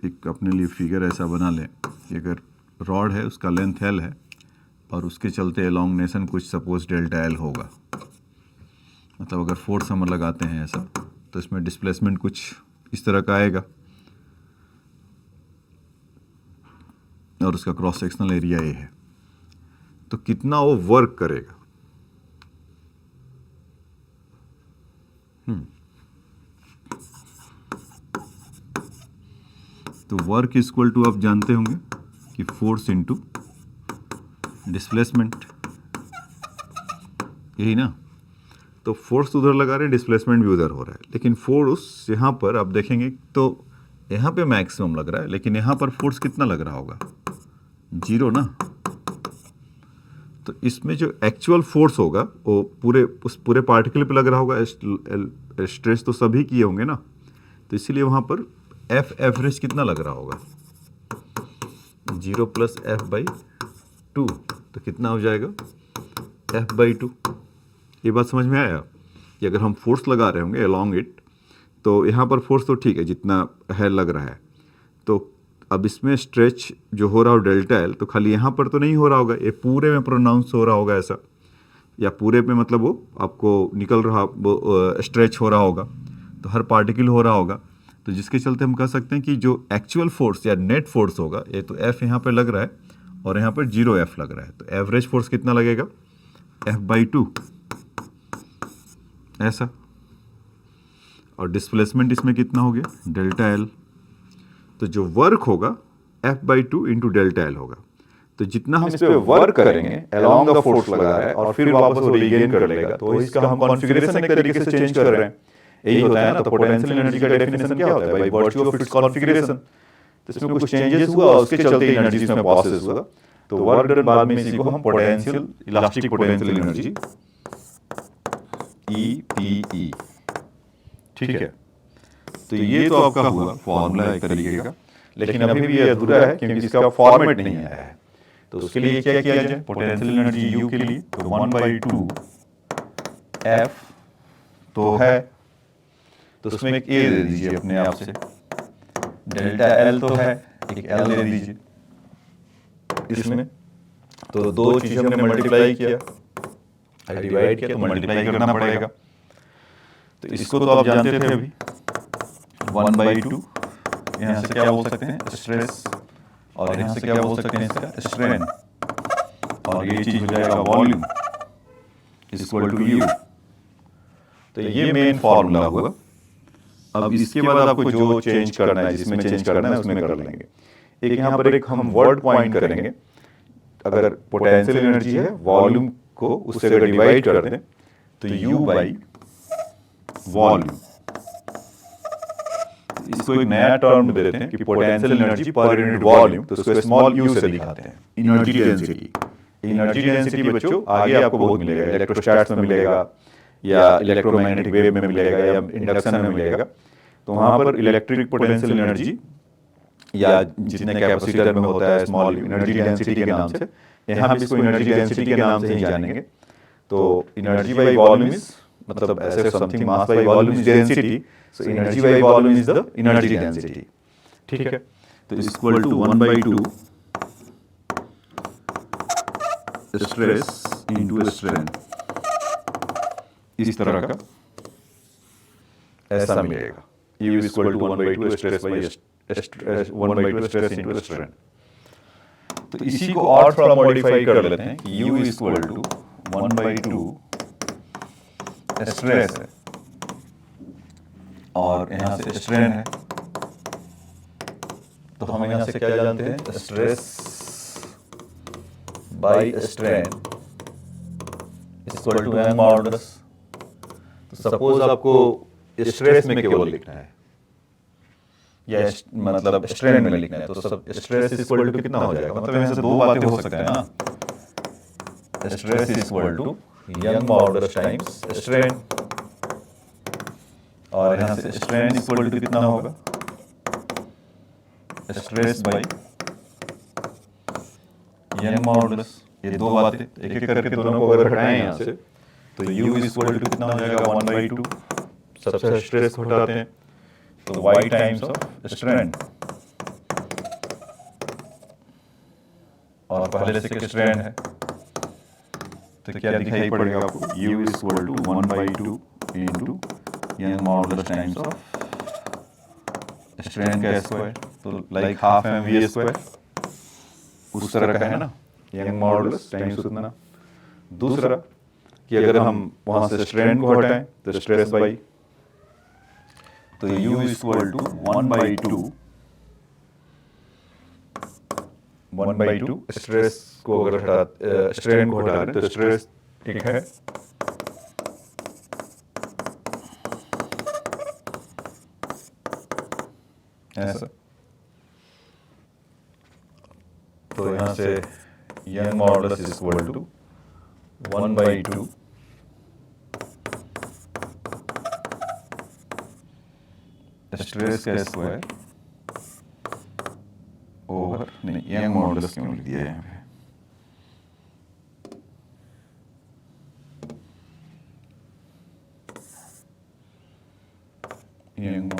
एक अपने लिए फिगर ऐसा बना लें कि अगर रॉड है, उसका लेंथ L है और उसके चलते एलोंगनेशन कुछ सपोज डेल्टा L होगा, मतलब अगर फोर्स हम लगाते हैं ऐसा, तो इसमें डिस्प्लेसमेंट कुछ इस तरह का आएगा और उसका क्रॉस सेक्शनल एरिया ये है। तो कितना वो वर्क करेगा, तो वर्क इक्वल टू आप जानते होंगे कि फोर्स इनटू डिस्प्लेसमेंट, यही ना। तो फोर्स उधर लगा रहे हैं, डिस्प्लेसमेंट भी उधर हो रहा है, लेकिन फोर्स यहाँ पर आप देखेंगे तो यहाँ पे मैक्सिमम लग रहा है, लेकिन यहाँ पर फोर्स कितना लग रहा होगा, 0 ना। तो इसमें जो एक्चुअल फोर्स होगा वो उस पूरे पार्टिकल पे लग रहा होगा, स्ट्रेस तो सभी किए होंगे ना, तो इसीलिए वहाँ पर F एवरेज कितना लग रहा होगा, 0 + F/2, तो कितना हो जाएगा, F/2। ये बात समझ में आया कि अगर हम फोर्स लगा रहे होंगे अलोंग इट, तो यहाँ पर फोर्स तो ठीक है जितना है लग रहा है, तो अब इसमें स्ट्रेच जो हो रहा हो डेल्टा L, तो खाली यहाँ पर तो नहीं हो रहा होगा, ये पूरे में प्रोनाउंस हो रहा होगा ऐसा, या पूरे में मतलब वो आपको निकल रहा, वो स्ट्रेच हो रहा होगा, तो हर पार्टिकल हो रहा होगा। तो जिसके चलते हम कह सकते हैं कि जो एक्चुअल फोर्स या नेट फोर्स होगा, ये तो F यहाँ पर लग रहा है और यहाँ पर 0 F लग रहा है, तो एवरेज फोर्स कितना लगेगा, F/2 ऐसा। और डिस्प्लेसमेंट इसमें कितना हो गया, डेल्टा L। तो जो वर्क होगा F/2 इंटू डेल्टा L होगा। तो जितना हम इस पे वर्क करेंगे अलोंग द फोर्स लगा रहा है और फिर वापस वो रिगेन कर लेगा, तो इसका हम कॉन्फ़िगरेशन एक तरीके से चेंज कर रहे हैं, यही होता है ना। तो पोटेंशियल एनर्जी का डेफिनेशन क्या होता है, by virtue of its configuration. तो इसमें कुछ चेंजेस हुआ, उसके चलते एनर्जी इसमें प्रोसेस हुआ, तो वर्क डन बाद में इसी को हम potential, elastic potential energy EPE, ठीक है। तो ये तो आपका हुआ फॉर्मूला एक तरीके का, लेकिन अभी भी ये अधूरा है क्योंकि इसका फॉर्मेट नहीं आया है। तो उसके लिए क्या किया जाए, पोटेंशियल एनर्जी U के लिए तो 1/2 F तो है, तो उसमें एक A दे दीजिए अपने आप से, डेल्टा L तो है, एक L दे दीजिए इसमें। तो दो चीज़ हमने मल्टीप्लाई किया, डिवाइड किया, तो मल्टीप्लाई करना पड़ेगा। तो इसको तो आप जानते थे अभी, 1/2 यहाँ से क्या बोल सकते हैं, स्ट्रेस, और यहाँ से क्या बोल सकते हैं इसका, स्ट्रेन। और ये चीज हो जाएगा वॉल्यूम इक्वल टू यू। तो ये मेन फॉर्मूला हुआ। अब इसके बाद आपको जो चेंज करना है, जिसमें चेंज करना है उसमें कर लेंगे। एक यहाँ पर एक हम वर्ड पॉइंट करेंगे, अगर पोटेंशियल एनर्जी है वॉल्यूम को उससे अगर डिवाइड कर दें तो U बाई वॉल्यूम, इसको एक नया टर्म दे देते हैं कि potential energy per unit volume, तो उसको स्मॉल u से दिखाते हैं। एनर्जी डेंसिटी, एनर्जी डेंसिटी बच्चों आगे आपको बहुत मिलेगा, इलेक्ट्रोस्टैट्स में मिलेगा या इलेक्ट्रोमैग्नेटिक वेव में मिलेगा या इंडक्शन में मिलेगा। तो वहां पर इलेक्ट्रिक पोटेंशियल एनर्जी या जितने कैपेसिटर में होता है स्मॉल एनर्जी डेंसिटी के नाम से, यहाँ भी इसको एनर्जी डेंसिटी के नाम से ही जानेंगे। तो एनर्जी बाई वॉल्यूम इज मतलब ऐसे something mass by volume is density, so energy by volume is the energy density. ठीक है, तो equal to 1/2 stress into strain, इस तरह का ऐसा मिलेगा। U equal to 1/2 stress by 1/2 stress into strain. तो इसी को और थोड़ा मॉडिफाई कर लेते हैं कि U इक्वल टू 1/2 स्ट्रेस है और यहां से स्ट्रेन है। तो हम यहां से क्या जानते हैं, stress by strain equal to Young modulus. तो सपोज आपको स्ट्रेस में केवल लिखना है या मतलब स्ट्रेन में लिखना है, तो सब स्ट्रेस इक्वल टू कितना हो जाएगा, मतलब ऐसे दो बातें हो सकते हैं ना। Stress equal to Young modulus times strain, और यहां से स्ट्रेन इक्वल टू कितना होगा, स्ट्रेस बाई यंग मॉडुलस। ये दो बातें एक एक करके दोनों को अगर हटाएं यहां से तो U इक्वल टू कितना हो जाएगा 1/2, सबसे स्ट्रेस हटाते हैं तो y टाइम्स ऑफ स्ट्रेन, और पहले से स्ट्रेन है तो क्या दिखाई पड़ेगा आपको, U equal to 1/2 into Young modulus times of strain का स्क्वायर, तो लाइक हाफ mv स्क्वायर उस तरह का है ना, यंग मॉडुलस टाइम्स उतना। दूसरा कि अगर हम वहां से स्ट्रेन को हटाएं तो स्ट्रेस बाई, तो U इक्वल टू 1/2 स्ट्रेस को अगर हटा स्ट्रेन को हटा रहे तो स्ट्रेस ठीक है, ऐसा। तो यहां से Young modulus equal to 1/2 stress का स्क्वायर ओवर, नहीं यंग मॉडुलस क्यों लिख दिया है यहाँ पे, यंग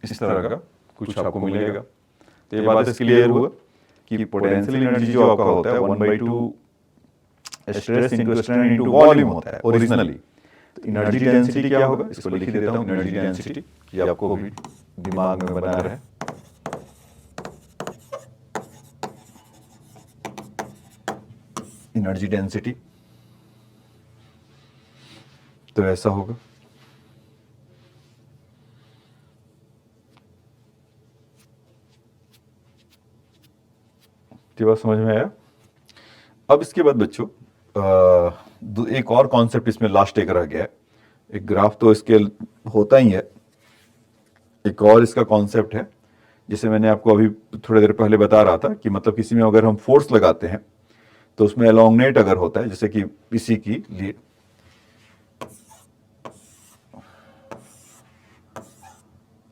इस तरह का कुछ आपको मिलेगा। तो ये बात क्लियर हुआ कि पोटेंशियल एनर्जी जो आपका होता है 1/2 stress into strain into volume होता है ओरिजिनली। तो एनर्जी डेंसिटी क्या होगा, इसको लिख देता हूं, एनर्जी डेंसिटी, ये आपको भी दिमाग में बना रहे। एनर्जी डेंसिटी तो ऐसा होगा। ये बात समझ में आया। अब इसके बाद बच्चों एक और कॉन्सेप्ट इसमें लास्ट एक रह गया है। एक ग्राफ तो इसके होता ही है, एक और इसका कॉन्सेप्ट है जिसे मैंने आपको अभी थोड़ी देर पहले बता रहा था कि मतलब किसी में अगर हम फोर्स लगाते हैं तो उसमें एलोंगनेट अगर होता है, जैसे कि इसी की लीड,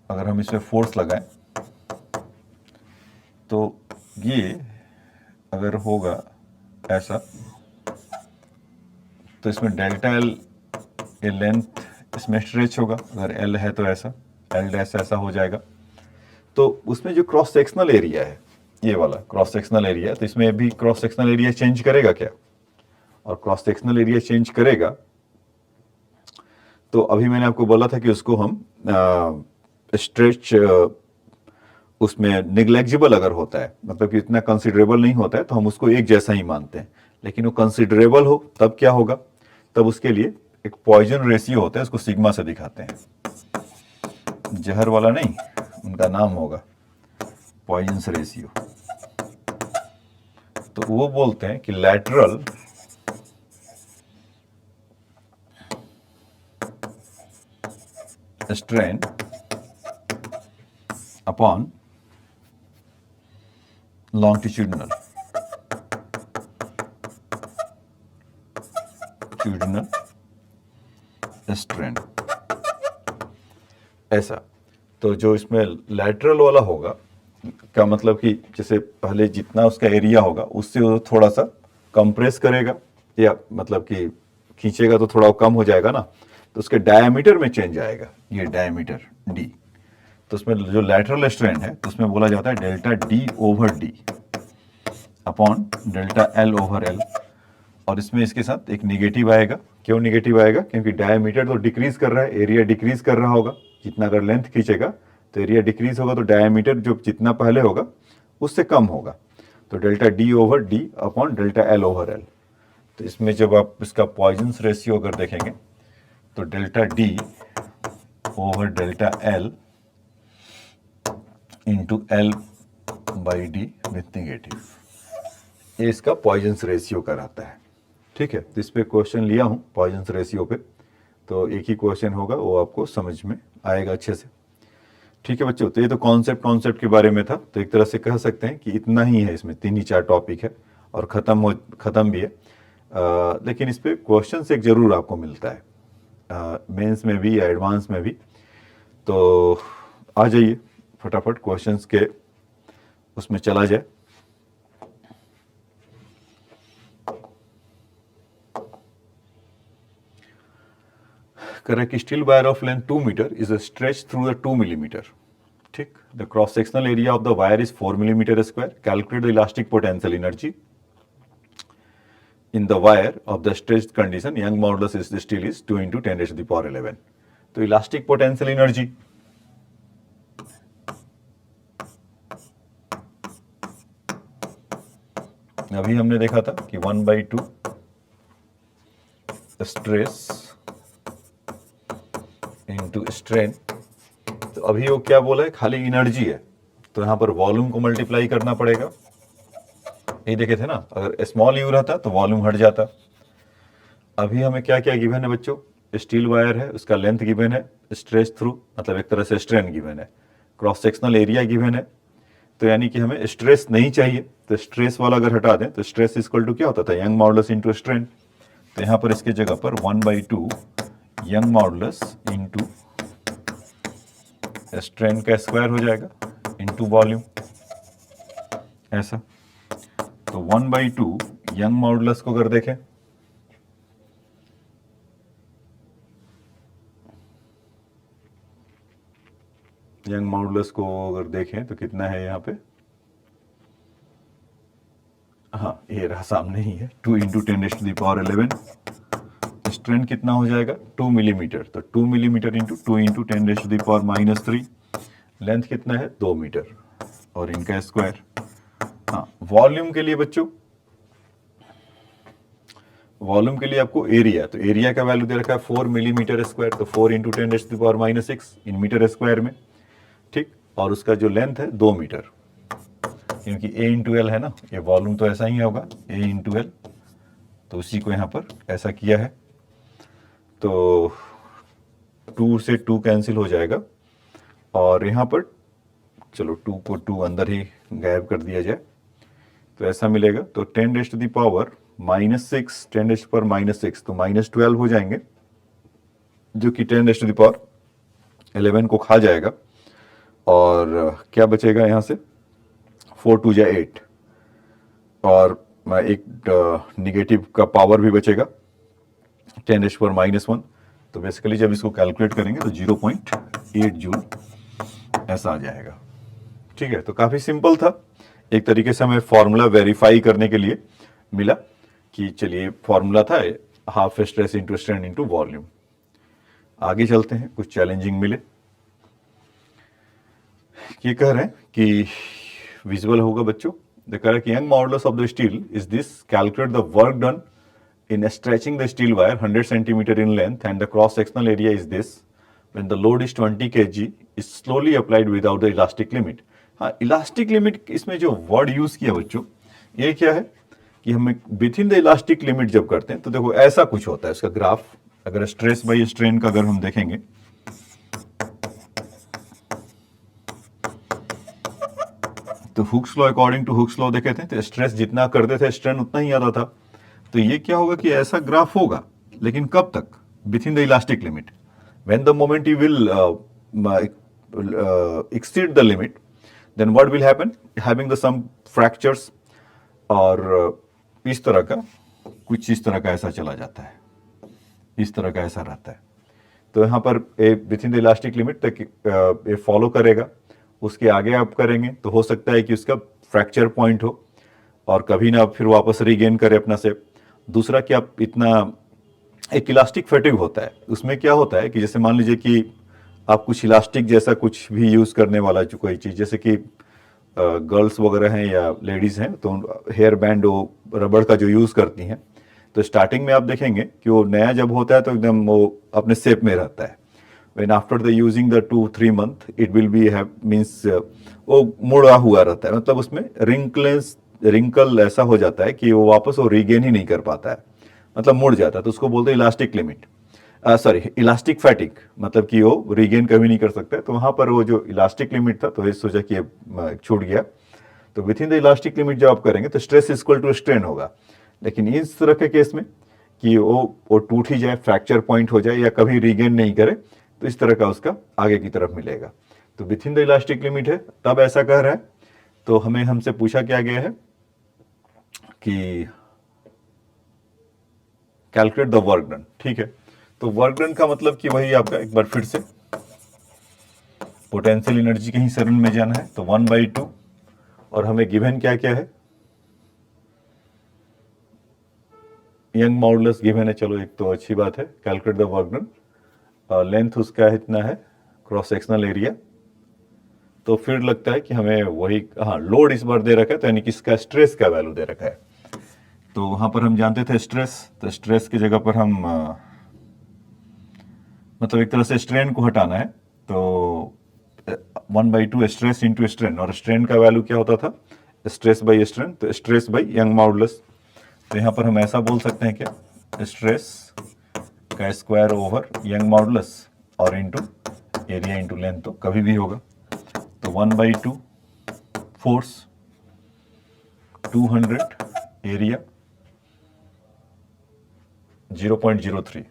अगर हम इसमें फोर्स लगाएं तो ये अगर होगा ऐसा, तो इसमें डेल्टा एल ये लेंथ इसमें स्ट्रेच होगा, अगर एल है तो ऐसा एल डैश ऐसा हो जाएगा। तो उसमें जो क्रॉस सेक्शनल एरिया है, ये वाला क्रॉस सेक्शनल एरिया, तो इसमें भी क्रॉस सेक्शनल एरिया चेंज करेगा क्या, और क्रॉस सेक्शनल एरिया चेंज करेगा तो अभी मैंने आपको बोला था कि उसको हम स्ट्रेच उसमें निग्लेक्जिबल अगर होता है, मतलब कि इतना कंसिडरेबल नहीं होता है, तो हम उसको एक जैसा ही मानते हैं। लेकिन वो कंसिडरेबल हो तब क्या होगा, तब उसके लिए एक पॉइजन रेशियो होता है, उसको सिग्मा से दिखाते हैं। जहर वाला नहीं, उनका नाम होगा पॉइजन रेशियो। तो वो बोलते हैं कि lateral strain upon longitudinal strain, ऐसा। तो जो इसमें लैटरल वाला होगा, का मतलब कि जैसे पहले जितना उसका एरिया होगा उससे वो थोड़ा सा कंप्रेस करेगा, या मतलब कि खींचेगा तो थोड़ा कम हो जाएगा ना, तो उसके डायमीटर में चेंज आएगा, ये डायमीटर डी। तो उसमें जो लैटरल स्ट्रेन है तो उसमें बोला जाता है delta D over D upon delta L over L. और इसमें इसके साथ एक निगेटिव आएगा। क्यों निगेटिव आएगा? क्योंकि डायमीटर तो डिक्रीज कर रहा है, एरिया डिक्रीज कर रहा होगा। जितना अगर लेंथ खींचेगा तो एरिया डिक्रीज होगा, तो डायमीटर जो जितना पहले होगा उससे कम होगा। तो delta D over D upon delta L over L. तो इसमें जब आप इसका पॉइजन रेशियो अगर देखेंगे तो delta D over delta L into L by D with negative, ये इसका पॉइजन रेशियो कराता है। ठीक है, तो इस पे क्वेश्चन लिया हूँ पॉइजन रेशियो पे, तो एक ही क्वेश्चन होगा, वो आपको समझ में आएगा अच्छे से। ठीक है बच्चों, तो ये तो कॉन्सेप्ट के बारे में था। तो एक तरह से कह सकते हैं कि इतना ही है, इसमें 3 ही 4 टॉपिक है और ख़त्म भी है। लेकिन इस पे क्वेश्चन एक ज़रूर आपको मिलता है, मेंस में भी या एडवांस में भी। तो आ जाइए फटाफट क्वेश्चंस के उसमें चला जाए। Correct, steel wire of length 2 meter is stretched through the 2 millimeter. ठीक, the cross sectional area of the wire is 4 millimeter square. Calculate the elastic potential energy in the wire of the stretched condition. Young modulus is the steel is 2 into 10 raised to the power 11. तो elastic potential energy अभी हमने देखा था कि 1/2 stress into strain. तो अभी वो क्या बोला है, खाली एनर्जी है, तो यहाँ पर वॉल्यूम को मल्टीप्लाई करना पड़ेगा। ये देखे थे ना, अगर स्मॉल यू रहता तो वॉल्यूम हट जाता। अभी हमें क्या क्या गिवन है बच्चों, स्टील वायर है, उसका लेंथ गिवन है, स्ट्रेच थ्रू मतलब एक तरह से स्ट्रेन गिवन है, क्रॉस सेक्शनल एरिया गिवन है। तो यानी कि हमें स्ट्रेस नहीं चाहिए, तो स्ट्रेस वाला अगर हटा दें तो स्ट्रेस इक्वल टू क्या होता था, यंग मॉडुलस इंटू स्ट्रेन। तो यहाँ पर इसके जगह पर 1/2 यंग मॉडुलस इंटू स्ट्रेन का स्क्वायर हो जाएगा इंटू वॉल्यूम, ऐसा। तो 1/2 यंग मॉडुलस को अगर देखें, यंग मॉडुलस को अगर देखें तो कितना है यहाँ पे, हाँ ये रहा सामने ही है, 2 into 10 raised to the power 11। Strain कितना हो जाएगा 2 मिलीमीटर, तो 2 millimetre into 2 into 10 raised to the power -3। Length कितना है 2 मीटर और इनका स्क्वायर। हाँ, वॉल्यूम के लिए बच्चों, वॉल्यूम के लिए आपको एरिया, तो एरिया का वैल्यू दे रखा है 4 मिलीमीटर स्क्वायर, तो 4 into 10 raised to the power -6 in metre square में। ठीक, और उसका जो लेंथ है 2 मीटर, क्योंकि A इंटू एल है ना, ये वॉल्यूम तो ऐसा ही होगा A इंटू एल, तो उसी को यहाँ पर ऐसा किया है। तो 2 से 2 कैंसिल हो जाएगा और यहाँ पर चलो 2 को 2 अंदर ही गायब कर दिया जाए, तो ऐसा मिलेगा। तो 10 raised to the power -6, 10 raised to the power -6, तो -12 हो जाएंगे, जो कि 10 raised to the power 11 को खा जाएगा। और क्या बचेगा यहाँ से, 4 2 जा 8, और एक निगेटिव का पावर भी बचेगा 10 raised to the power -1। तो बेसिकली जब इसको कैलकुलेट करेंगे तो 0.8 जूल ऐसा आ जाएगा। ठीक है, तो काफ़ी सिंपल था, एक तरीके से हमें फॉर्मूला वेरीफाई करने के लिए मिला कि चलिए फॉर्मूला था half stress into strain into volume. आगे चलते हैं, कुछ चैलेंजिंग मिले। ये कह रहे हैं कि विजुअल होगा बच्चों। दे कह रहे हैं कि Young modulus of the steel is this, calculate the work done in stretching the steel wire 100 centimeter in length and the cross sectional area is this when the load is 20 kg is slowly applied without the elastic limit। हाँ, elastic limit इसमें जो word use किया बच्चों, ये क्या है कि हमें with in the elastic limit जब करते हैं तो देखो ऐसा कुछ होता है इसका ग्राफ। अगर स्ट्रेस बाई स्ट्रेन का अगर हम देखेंगे तो Hooke's law, according to Hooke's law देखे थे तो स्ट्रेस जितना करते थे स्ट्रेन उतना ही आता था। तो ये क्या होगा कि ऐसा ग्राफ होगा, लेकिन कब तक? With in the elastic limit. When the moment you will exceed the limit, then what will happen? Having the some fractures और इस तरह का कुछ इस तरह का ऐसा चला जाता है, इस तरह का ऐसा रहता है। तो यहाँ पर with in the elastic limit तक ये फॉलो करेगा, उसके आगे आप करेंगे तो हो सकता है कि उसका फ्रैक्चर पॉइंट हो और कभी ना फिर वापस रीगेन करे अपना शेप। दूसरा कि आप इतना एक इलास्टिक फैटिग होता है, उसमें क्या होता है कि जैसे मान लीजिए कि आप कुछ इलास्टिक जैसा कुछ भी यूज़ करने वाला जो कोई चीज़, जैसे कि गर्ल्स वगैरह हैं या लेडीज़ हैं तो हेयर बैंड वो रबड़ का जो यूज़ करती हैं, तो स्टार्टिंग में आप देखेंगे कि वो नया जब होता है तो एकदम वो अपने शेप में रहता है। When after the using the 2-3 month it will be have means वो मुड़ा हुआ रहता है, मतलब उसमें रिंकल ऐसा हो जाता है कि वो वापस वो रीगेन ही नहीं कर पाता है, मतलब मुड़ जाता है। तो उसको बोलते हैं elastic limit, sorry elastic fatigue, मतलब कि वो रीगेन कभी नहीं कर सकता है। तो वहाँ पर वो जो इलास्टिक लिमिट था तो ये सोचा कि ये छूट गया। तो with in the elastic limit जब आप करेंगे तो स्ट्रेस इक्वल टू स्ट्रेन होगा। लेकिन इस तरह के केस में कि वो टूट ही जाए, फ्रैक्चर पॉइंट हो जाए या कभी रीगेन नहीं करे, तो इस तरह का उसका आगे की तरफ मिलेगा। तो with in the elastic limit है तब ऐसा कह रहा है। तो हमें हमसे पूछा क्या गया है कि कैलकुलेट द वर्क डन, ठीक है। तो वर्क डन का मतलब कि वही आपका एक बार फिर से पोटेंशियल एनर्जी के ही शरण में जाना है। तो 1/2 और हमें गिवन क्या क्या है, यंग मॉडुलस गिवन है, चलो एक तो अच्छी बात है। Calculate the work done, length उसका इतना है, क्रॉस सेक्शनल एरिया। तो फिर लगता है कि हमें वही, हाँ लोड इस बार दे रखा है तो यानी कि इसका स्ट्रेस का वैल्यू दे रखा है। तो वहां पर हम जानते थे स्ट्रेस, तो स्ट्रेस की जगह पर हम मतलब एक तरह से स्ट्रेन को हटाना है। तो 1/2 स्ट्रेस इंटू स्ट्रेन, और स्ट्रेन का वैल्यू क्या होता था, स्ट्रेस बाई स्ट्रेन, तो स्ट्रेस बाई यंग मॉडुलस। तो यहाँ पर हम ऐसा बोल सकते हैं क्या, स्ट्रेस का स्क्वायर ओवर यंग मॉडुलस और इंटू एरिया इंटू लेंथ, तो कभी भी होगा। तो 1/2 फोर्स, 200 एरिया, 0.03,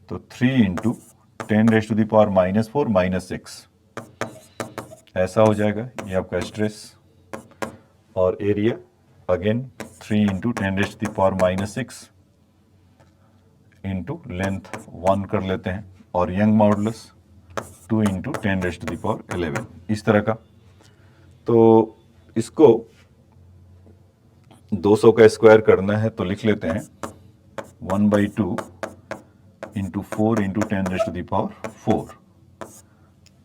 तो 3 इंटू 10⁻⁻⁴ -6 ऐसा हो जाएगा। ये आपका स्ट्रेस और area again 3 into 10⁻⁻6 into length 1 कर लेते हैं, और यंग मॉडुलस 2 इंटू 10⁻11 इस तरह का। तो इसको 200 का स्क्वायर करना है तो लिख लेते हैं 1/2 इंटू 4 इंटू 10⁻⁴,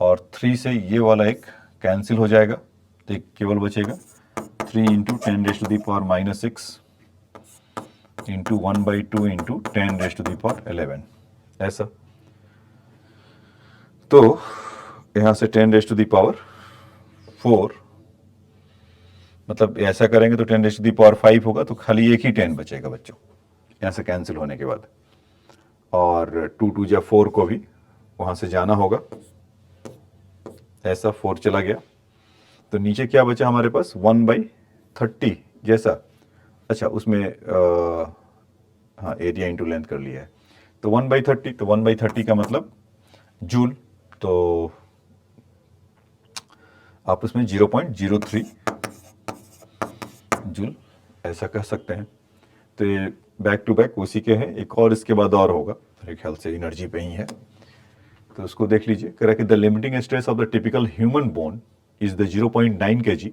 और 3 से ये वाला एक कैंसिल हो जाएगा, तो एक केवल बचेगा 3 इंटू 10⁻⁻6 इंटू 1/2 इंटू 10⁻11 ऐसा। तो यहाँ से 10⁻⁴ मतलब ऐसा करेंगे तो 10⁻⁵ होगा, तो खाली एक ही 10 बचेगा बच्चों यहाँ से कैंसिल होने के बाद, और 2 या 4 को भी वहाँ से जाना होगा, ऐसा 4 चला गया। तो नीचे क्या बचा हमारे पास, 1/30 जैसा, अच्छा उसमें हाँ एरिया इंटू लेंथ कर लिया है। तो 1/30, तो 1/30 का मतलब जूल, तो आप उसमें 0.03 जूल ऐसा कह सकते हैं। तो ये बैक टू बैक उसी के हैं, एक और इसके बाद और होगा, मेरे ख्याल से एनर्जी पे ही है। तो उसको देख लीजिए, कह रहा है कि the limiting stress of the typical human bone is the 0.9 kg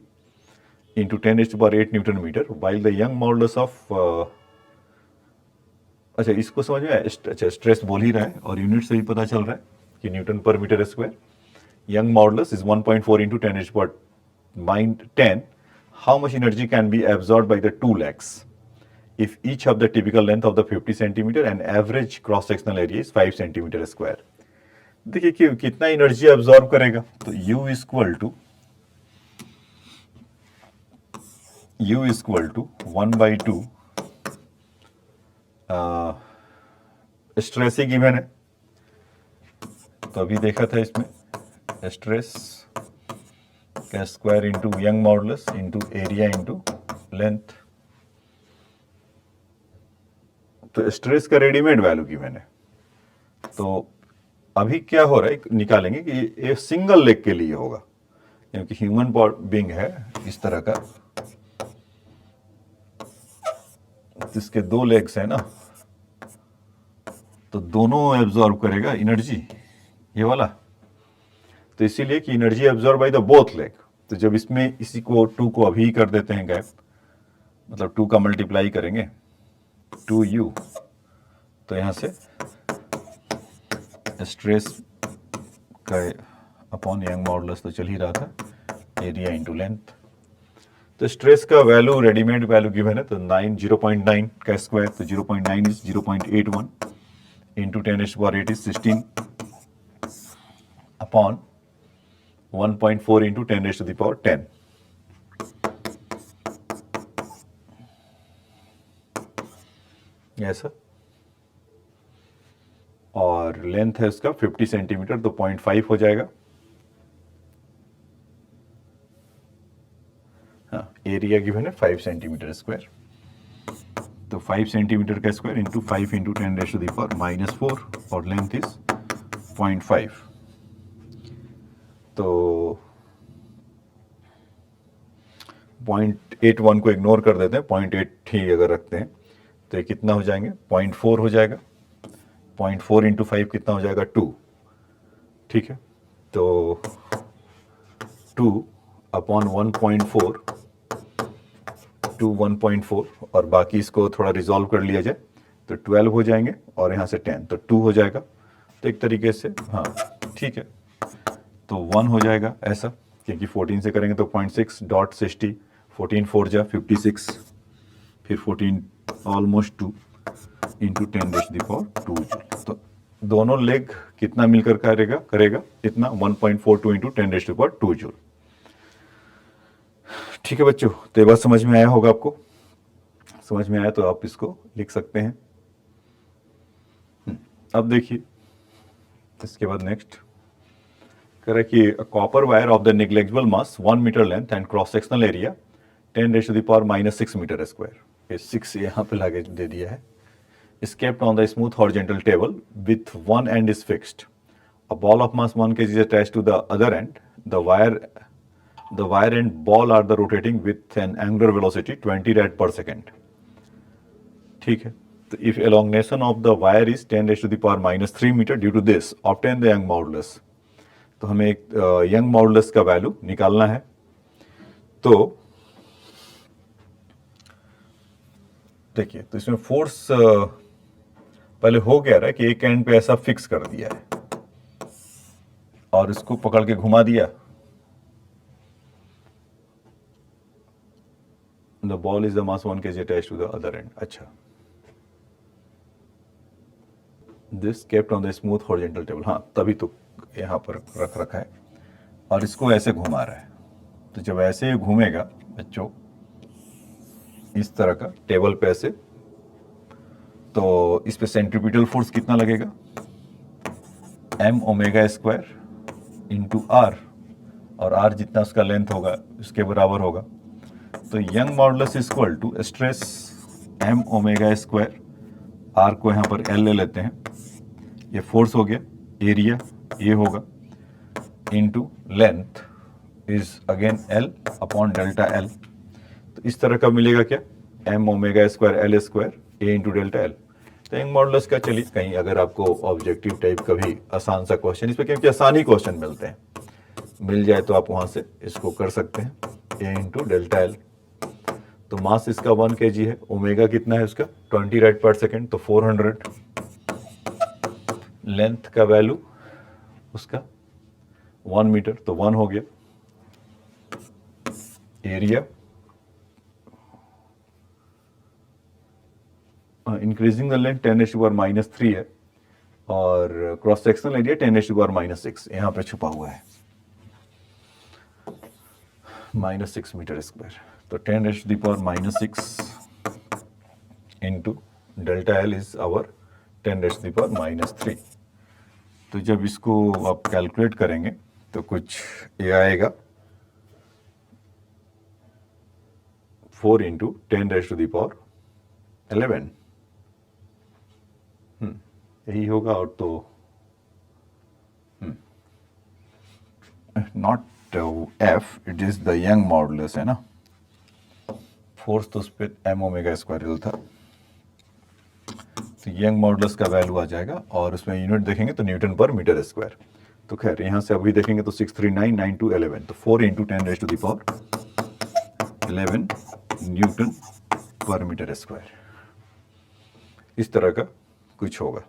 into 10⁸ newton metre, while the young modulus of अच्छा इसको समझ में, अच्छा स्ट्रेस बोल ही रहा है और यूनिट से भी पता चल रहा है कि न्यूटन पर metre square. young modulus is 1.4 into 10 raised to the power 10, how much energy can be absorbed by the two legs if each of the typical length of the 50 centimeter and average cross sectional area is 5 centimeter square. देखिए कि कितना energy absorb करेगा, तो U equal to 1/2 stress ही given है, तो अभी देखा था इसमें स्ट्रेस का square into Young modulus into area into length, तो स्ट्रेस का रेडीमेड वैल्यू गिवन है। तो अभी क्या हो रहा है, निकालेंगे कि ये सिंगल लेग के लिए होगा, क्योंकि ह्यूमन बीइंग है इस तरह का, इसके दो लेग्स है ना, तो दोनों एब्जॉर्ब करेगा एनर्जी ये वाला, तो इसीलिए कि energy absorb by the both leg. तो जब इसमें इसी को 2 को अभी कर देते हैं गैप, मतलब 2 का मल्टीप्लाई करेंगे 2u, तो यहां से स्ट्रेस का अपॉन यंग मॉडुलस तो चल ही रहा था, एरिया इंटू लेंथ। तो स्ट्रेस का वैल्यू रेडीमेड वैल्यू गिवन है, तो 0.9 का स्क्वायर, तो 0.9 is 0.81 into 10 raised to the power 8 is 16 upon 1.4 into 10 raised to the power 10। ऐसा, और लेंथ है उसका 50 सेंटीमीटर, तो 0.5 हो जाएगा। हाँ, एरिया गिवन है 5 सेंटीमीटर स्क्वायर, तो 5 सेंटीमीटर का square into 5 into 10 raised to the power -4, और लेंथ इज 0.5, तो 0.81 को इग्नोर कर देते हैं, 0.8 ही अगर रखते हैं, तो ये कितना हो जाएंगे, 0.4 हो जाएगा। 0.4 इंटू 5 कितना हो जाएगा, 2, ठीक है। तो 2 अपॉन 1.4 टू 1.4, और बाकी इसको थोड़ा रिजॉल्व कर लिया जाए तो 12 हो जाएंगे, और यहाँ से 10, तो 2 हो जाएगा। तो एक तरीके से हाँ ठीक है, तो 1 हो जाएगा ऐसा, क्योंकि 14 से करेंगे तो 0.6 डॉट 60, 14 4 जा 56, फिर 14 almost 2 into 10 raised to the power 2 joule. तो दोनों लेग कितना मिलकर करेगा इतना 1.42 into 10 raised to the power 2 joule. ठीक है बच्चों, तो ये बात समझ में आया होगा आपको, समझ में आया तो आप इसको लिख सकते हैं। अब देखिए इसके बाद नेक्स्ट कह रहा है कि copper wire of the negligible mass 1 metre length and cross sectional area 10 raised to the power -6 metre square, ये 6 यहाँ पे लाके दे दिया है, is kept on the smooth horizontal table with one end is fixed. A ball of mass 1 kg is attached to the other end. The wire and ball are the rotating with an angular velocity 20 rad per second. ठीक है, तो if elongation of the wire is 10 raised to the power -3 meter due to this, obtain the young modulus. तो हमें एक young modulus का value निकालना है। तो देखिए, तो इसमें फोर्स पहले हो गया रहा है कि एक एंड पे ऐसा फिक्स कर दिया है और इसको पकड़ के घुमा दिया। The ball is the mass 1 kg attached to the other end. अच्छा, this kept on the smooth horizontal table, हाँ तभी तो यहाँ पर रख रखा है और इसको ऐसे घुमा रहा है। तो जब ऐसे घूमेगा बच्चों इस तरह का टेबल पे ऐसे, तो इस पे सेंट्रीपिटल फोर्स कितना लगेगा, m omega square into R, और r जितना उसका लेंथ होगा उसके बराबर होगा। तो young modulus equal to stress m omega square, r को यहाँ पर l ले लेते हैं, ये फोर्स हो गया, एरिया ये होगा, into length is again l upon delta l। तो इस तरह का मिलेगा क्या, m omega square l square a into delta l। तो यंग मॉडुलस का चलिए कहीं अगर आपको ऑब्जेक्टिव टाइप का भी आसान सा क्वेश्चन, इस पर क्योंकि आसान ही क्वेश्चन मिलते हैं, मिल जाए तो आप वहाँ से इसको कर सकते हैं, a इंटू डेल्टा l। तो मास इसका 1 kg है, ओमेगा कितना है उसका 20 रेड पर सेकेंड, तो 400। लेंथ का वैल्यू उसका 1 मीटर, तो 1 हो गया। एरिया इंक्रीजिंग द लेंथ 10⁻³ है और क्रॉस सेक्शनल एरिया 10⁻⁻6 यहाँ पे छुपा हुआ है, -6 मीटर स्क्वायर। तो 10⁻⁻6 into delta L is our 10⁻⁻3। तो जब इसको आप कैलकुलेट करेंगे तो कुछ ये आएगा 4 इंटू 10⁻11। यही होगा। और तो not F, it is the young modulus है ना, फोर्स तो उस पर m⁻² था, तो यंग मॉडुलस का वैल्यू आ जाएगा और उसमें यूनिट देखेंगे तो न्यूटन पर मीटर स्क्वायर। तो खैर यहाँ से अभी देखेंगे तो 6399211, तो 4 इंटू 10⁻11 न्यूटन पर मीटर स्क्वायर, इस तरह का कुछ होगा।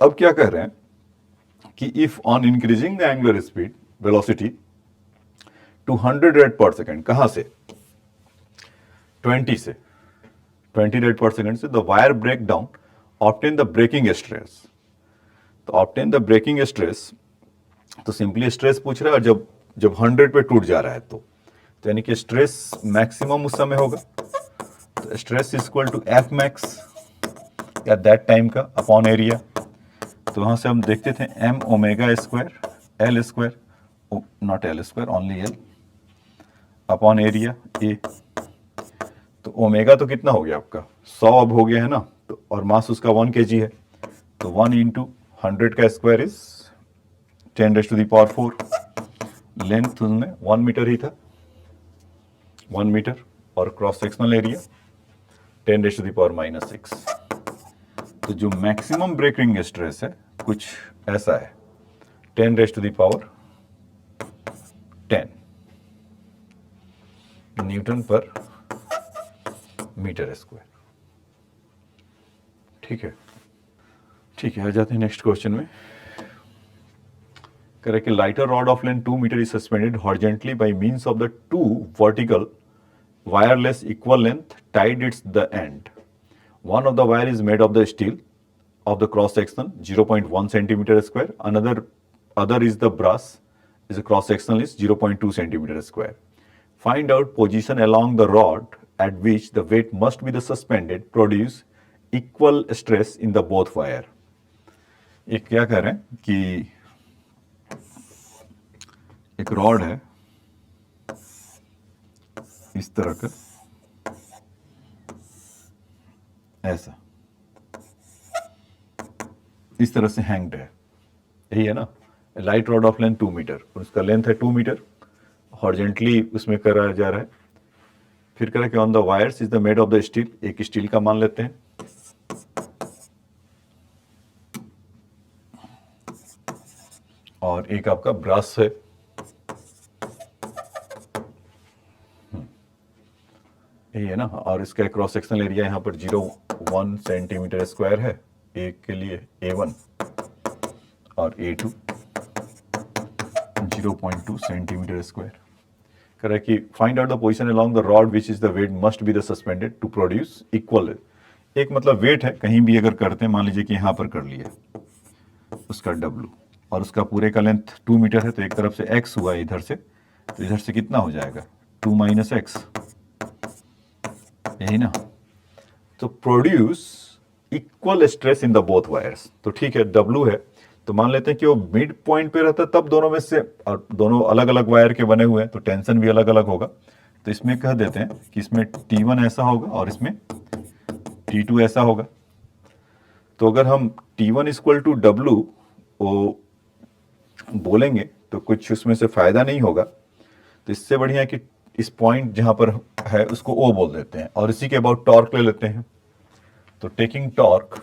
अब क्या कह रहे हैं कि if on increasing the angular speed velocity to 100 rad per second, कहां से 20 रेड पर सेकेंड से, the wire break down, obtain the breaking stress. तो ऑब्टेन द ब्रेकिंग स्ट्रेस, तो सिंपली स्ट्रेस पूछ रहा है, और जब 100 पे टूट जा रहा है तो यानी कि स्ट्रेस मैक्सिमम उस समय होगा, तो stress is equal to F max या दैट टाइम का अपॉन एरिया। तो वहां से हम देखते थे m⁻² L square, not L square, only L upon area A। तो ओमेगा तो कितना हो गया आपका 100 अब हो गया है ना, तो और मास उसका 1 kg है, तो 1 इंटू 100 का स्क्वायर इज 10⁻⁴। लेंथ उसमें 1 मीटर ही था, 1 मीटर, और क्रॉस सेक्शनल एरिया 10⁻⁻6। तो जो मैक्सिमम ब्रेकिंग स्ट्रेस है कुछ ऐसा है 10⁻10 न्यूटन पर मीटर स्क्वायर। ठीक है, आ जाते हैं नेक्स्ट क्वेश्चन में। कह रहे कि lighter rod of length 2 metre is suspended horizontally by means of the 2 vertical wireless equal length tied its the end. One of the wire is made of the steel of the cross section 0.1 centimeter square. Other is the brass, is a cross sectional is 0.2 centimeter square. Find out position along the rod at which the weight must be the suspended produce equal stress in the both wire. एक क्या कह रहे हैं कि एक rod है इस तरह का, ऐसा इस तरह से हैंग्ड है, यही है ना, light rod of length 2 metre, और उसका लेंथ है 2 मीटर, हॉरिजॉन्टली उसमें करा जा रहा है। फिर कह रहा है कि on the wires is the made of the steel, एक स्टील का मान लेते हैं, और एक आपका ब्रास है, यही है ना, और इसका क्रॉस सेक्शनल एरिया यहाँ पर 0.1 सेंटीमीटर स्क्वायर है, एक के लिए A1 और A2 0.2 सेंटीमीटर स्क्वायर। कह रहा है कि find out the position along the rod which is the weight must be the suspended to produce equal. एक मतलब वेट है, कहीं भी अगर करते हैं, मान लीजिए कि यहाँ पर कर लिया उसका W, और उसका पूरे का लेंथ 2 मीटर है, तो एक तरफ से x हुआ इधर से, तो इधर से कितना हो जाएगा 2 - x, यही ना। तो produce equal stress in the both wires. तो ठीक है, W है, तो मान लेते हैं कि वो मिड पॉइंट पे रहता है, तब दोनों में से, और दोनों अलग अलग वायर के बने हुए हैं, तो टेंशन भी अलग अलग होगा। तो इसमें कह देते हैं कि इसमें T1 ऐसा होगा और इसमें T2 ऐसा होगा। तो अगर हम T1 = W वो बोलेंगे तो कुछ उसमें से फायदा नहीं होगा, तो इससे बढ़िया कि इस पॉइंट जहां पर है उसको O बोल देते हैं, और इसी के अबाउट टॉर्क ले लेते हैं। तो टेकिंग टॉर्क,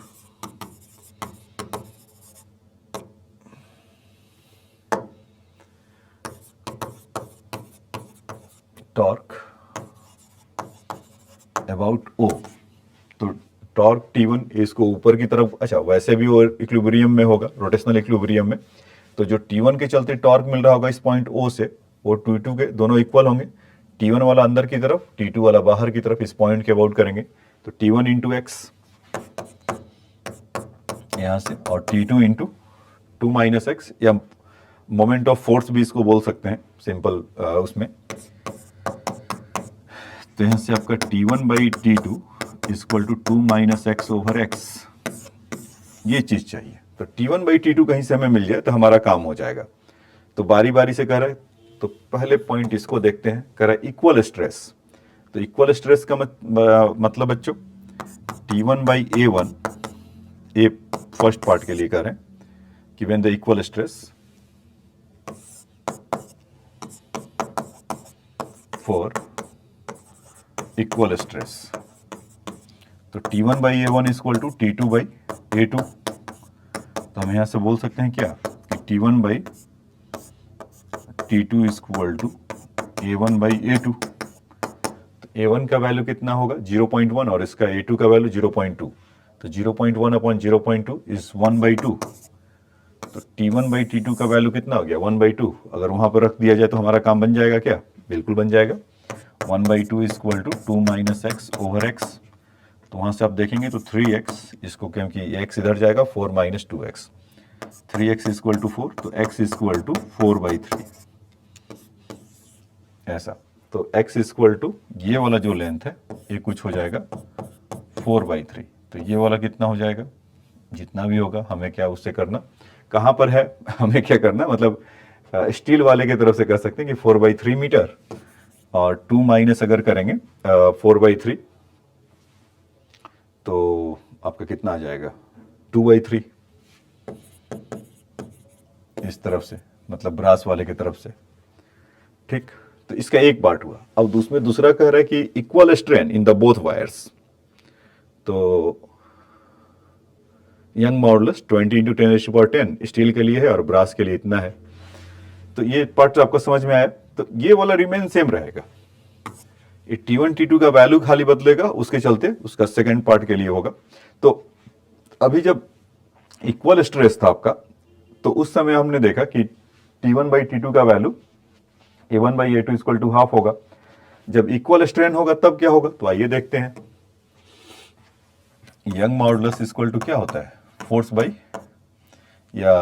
अबाउट O, तो टॉर्क T1 इसको ऊपर की तरफ, अच्छा वैसे भी वो इक्विलिब्रियम में होगा, रोटेशनल इक्विलिब्रियम में, तो जो T1 के चलते टॉर्क मिल रहा होगा इस पॉइंट O से, वो T2 के दोनों इक्वल होंगे। T1 वाला अंदर की तरफ, T2 वाला बाहर की तरफ, इस पॉइंट के अबाउट करेंगे तो T1 इंटू एक्स यहाँ से, और T2 इंटू 2 माइनस एक्स, या मोमेंट ऑफ फोर्स भी इसको बोल सकते हैं सिंपल उसमें। तो यहाँ से आपका T1 by T2 equal to 2 minus X over X, ये चीज चाहिए। तो T1 बाई T2 कहीं से हमें मिल जाए तो हमारा काम हो जाएगा। तो बारी बारी से कह रहा है, तो पहले पॉइंट इसको देखते हैं। कह रहा है इक्वल स्ट्रेस। तो इक्वल स्ट्रेस का मतलब बच्चों T1 by A1, A first part के लिए कह रहे हैं कि when the equal stress for equal stress, तो T1 by A1 equal to T2 by A2। तो हम यहां से बोल सकते हैं क्या कि T1 by T2 equal to A1 by A2। तो A1 का वैल्यू कितना होगा 0.1 और इसका A2 का वैल्यू 0.2। तो 0.1 अपॉन 0.2 इज 1/2। तो T1 बाई T2 का वैल्यू कितना हो गया 1/2। अगर वहां पर रख दिया जाए तो हमारा काम बन जाएगा क्या, बिल्कुल बन जाएगा। 1/2 equal to 2 minus X over X. तो वहां से आप देखेंगे तो 3x, इसको क्योंकि x इधर जाएगा 4 minus 2x, 3x equal to 4, तो x इक्वल टू 4/3 ऐसा। तो x इक्वल टू ये वाला जो लेंथ है ये कुछ हो जाएगा 4/3। तो ये वाला कितना हो जाएगा, जितना भी होगा हमें क्या उससे करना, कहाँ पर है हमें क्या करना, मतलब स्टील वाले की तरफ से कर सकते हैं कि 4/3 मीटर, और 2 माइनस अगर करेंगे 4/3 तो आपका कितना आ जाएगा 2/3 इस तरफ से, मतलब ब्रास वाले की तरफ से। ठीक, तो इसका एक पार्ट हुआ। अब उसमें दूसरा कह रहा है कि equal strain in the both wires. तो यंग मॉडुलस 20 × 10⁻10 स्टील के लिए है और ब्रास के लिए इतना है। तो ये पार्ट तो आपको समझ में आया। तो ये वाला रिमेन सेम रहेगा, ये T1 T2 का वैल्यू खाली बदलेगा, उसके चलते उसका सेकंड पार्ट के लिए होगा। तो अभी जब इक्वल स्ट्रेस था आपका, तो उस समय हमने देखा कि T1 बाई T2 का value A1 by A2 equal to half होगा। जब इक्वल स्ट्रेन होगा तब क्या होगा, तो आइए देखते हैं। यंग मॉडुलस इक्वल टू क्या होता है, फोर्स बाई, या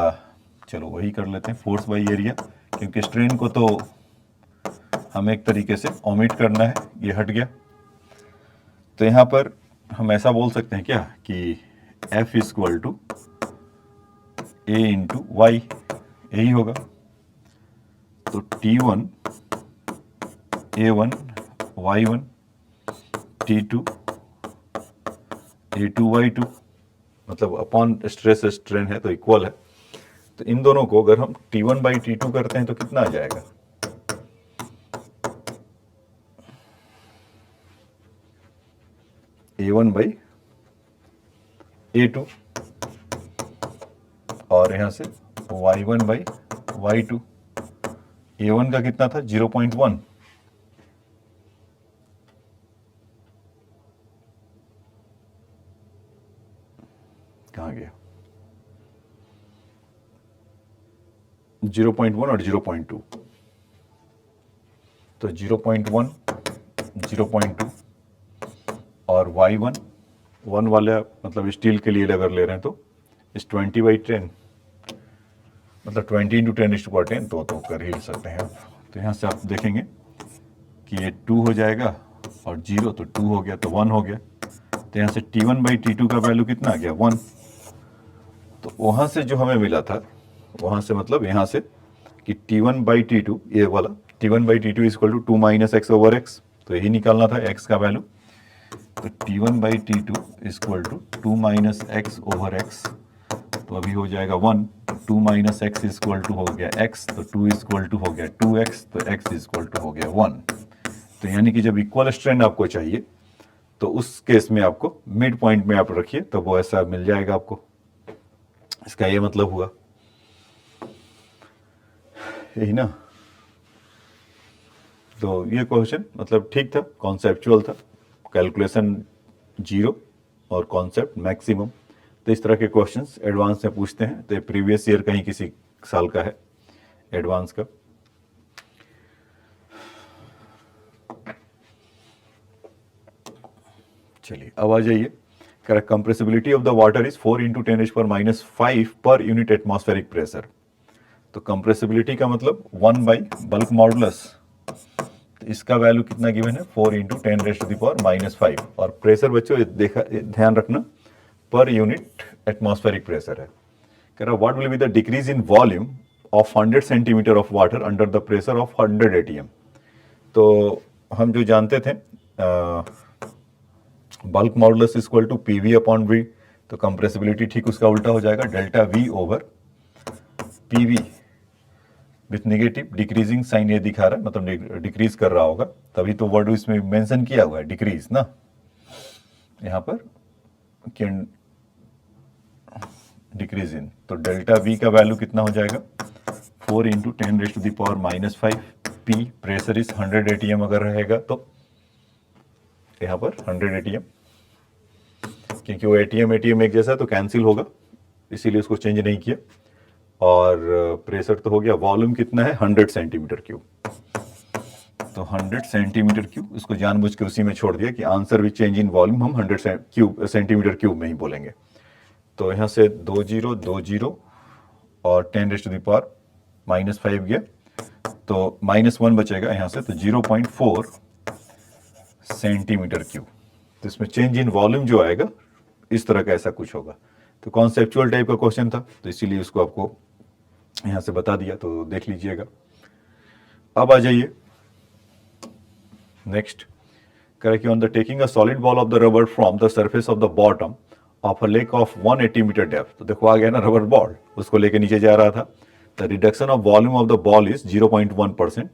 चलो वही कर लेते हैं, फोर्स बाई एरिया, क्योंकि स्ट्रेन को तो हमें एक तरीके से ओमिट करना है, ये हट गया। तो यहां पर हम ऐसा बोल सकते हैं क्या कि F equal to A into Y, यही होगा। तो T1 A1 Y1, T2 A2 Y2, मतलब अपॉन स्ट्रेस स्ट्रेन है तो इक्वल है। तो इन दोनों को अगर हम T1 बाई T2 करते हैं तो कितना आ जाएगा, A1 बाई A2, और यहां से Y1 बाई Y2। A1 का कितना था 0.1, कहां गया, 0.1 और 0.2। तो 0.1 0.2 और Y1 1 वाले, मतलब स्टील के लिए अगर ले रहे हैं तो इस 20/10, मतलब 20 × 10⁻10 तो कर ही सकते हैं आप। तो यहाँ से आप देखेंगे कि ये 2 हो जाएगा और 0, तो 2 हो गया, तो 1 हो गया। तो यहाँ से T1 बाई T2 का वैल्यू कितना आ गया 1। तो वहाँ से जो हमें मिला था, वहाँ से मतलब यहाँ से कि T1 बाई T2, ये वाला T1 by T2 equal to 2 minus X over X, तो यही निकालना था x का वैल्यू। तो T1 by T2 equal to 2 minus X over X, तो अभी हो जाएगा 1। 2 माइनस एक्स इक्वल टू हो गया x, तो 2 इक्वल टू हो गया 2x, तो x इक्वल टू हो गया 1। तो यानी कि जब इक्वल स्ट्रेन आपको चाहिए तो उस केस में आपको मिड पॉइंट में आप रखिए, तो वो ऐसा मिल जाएगा आपको। इसका ये मतलब हुआ, यही ना। तो ये क्वेश्चन मतलब ठीक था, कॉन्सेप्चुअल था, कैलकुलेशन 0 और कॉन्सेप्ट मैक्सिमम। तो इस तरह के क्वेश्चंस एडवांस में पूछते हैं। तो प्रीवियस ईयर कहीं किसी साल का है एडवांस का। चलिए अब आ जाइए, correct compressibility of the water is 4 into 10⁻⁵ per unit atmospheric pressure. तो कंप्रेसिबिलिटी का मतलब 1 बाई बल्क मॉडुलस, तो इसका वैल्यू कितना गिवन है 4 इंटू 10⁻⁵ और प्रेशर बच्चों देखा ध्यान रखना पर यूनिट एटमॉस्फेरिक प्रेशर है। कह रहा what will be the decrease in volume of 100 centimetre of water under the pressure of 100 ATM। तो हम जो जानते थे bulk modulus equal to PV upon V, तो कंप्रेसिबिलिटी ठीक उसका उल्टा हो जाएगा, delta V over PV with negative decreasing sign ये दिखा रहा है, मतलब डिक्रीज कर रहा होगा, तभी तो वर्ड इसमें मेंशन किया हुआ है डिक्रीज ना यहाँ पर, डिक्रीज इन, तो डेल्टा V का वैल्यू कितना हो जाएगा 4 into 10⁻⁵ P, pressure is 100 ATM अगर रहेगा तो यहाँ पर 100 ATM, क्योंकि वो ATM एक जैसा है तो कैंसिल होगा, इसीलिए उसको चेंज नहीं किया। और प्रेशर तो हो गया, वॉल्यूम कितना है 100 सेंटीमीटर क्यूब, तो 100 सेंटीमीटर क्यूब, इसको जानबूझ के उसी में छोड़ दिया कि answer which change in volume हम 100 सेंटीमीटर क्यूब में ही बोलेंगे। तो यहाँ से 2 0 2 0 और 10⁻⁻5 गया, तो -1 बचेगा यहाँ से, तो 0.4 सेंटीमीटर क्यूब। तो इसमें चेंज इन वॉल्यूम जो आएगा इस तरह का ऐसा कुछ होगा। तो कॉन्सेप्चुअल टाइप का क्वेश्चन था, तो इसीलिए उसको आपको यहाँ से बता दिया, तो देख लीजिएगा। अब आ जाइए next, correct on the taking a solid ball of the rubber from the surface of the bottom of a lake of 180 metre depth. तो देखो आ गया ना रबर बॉल, उसको लेके नीचे जा रहा था। The reduction of volume of the ball is 0.1%।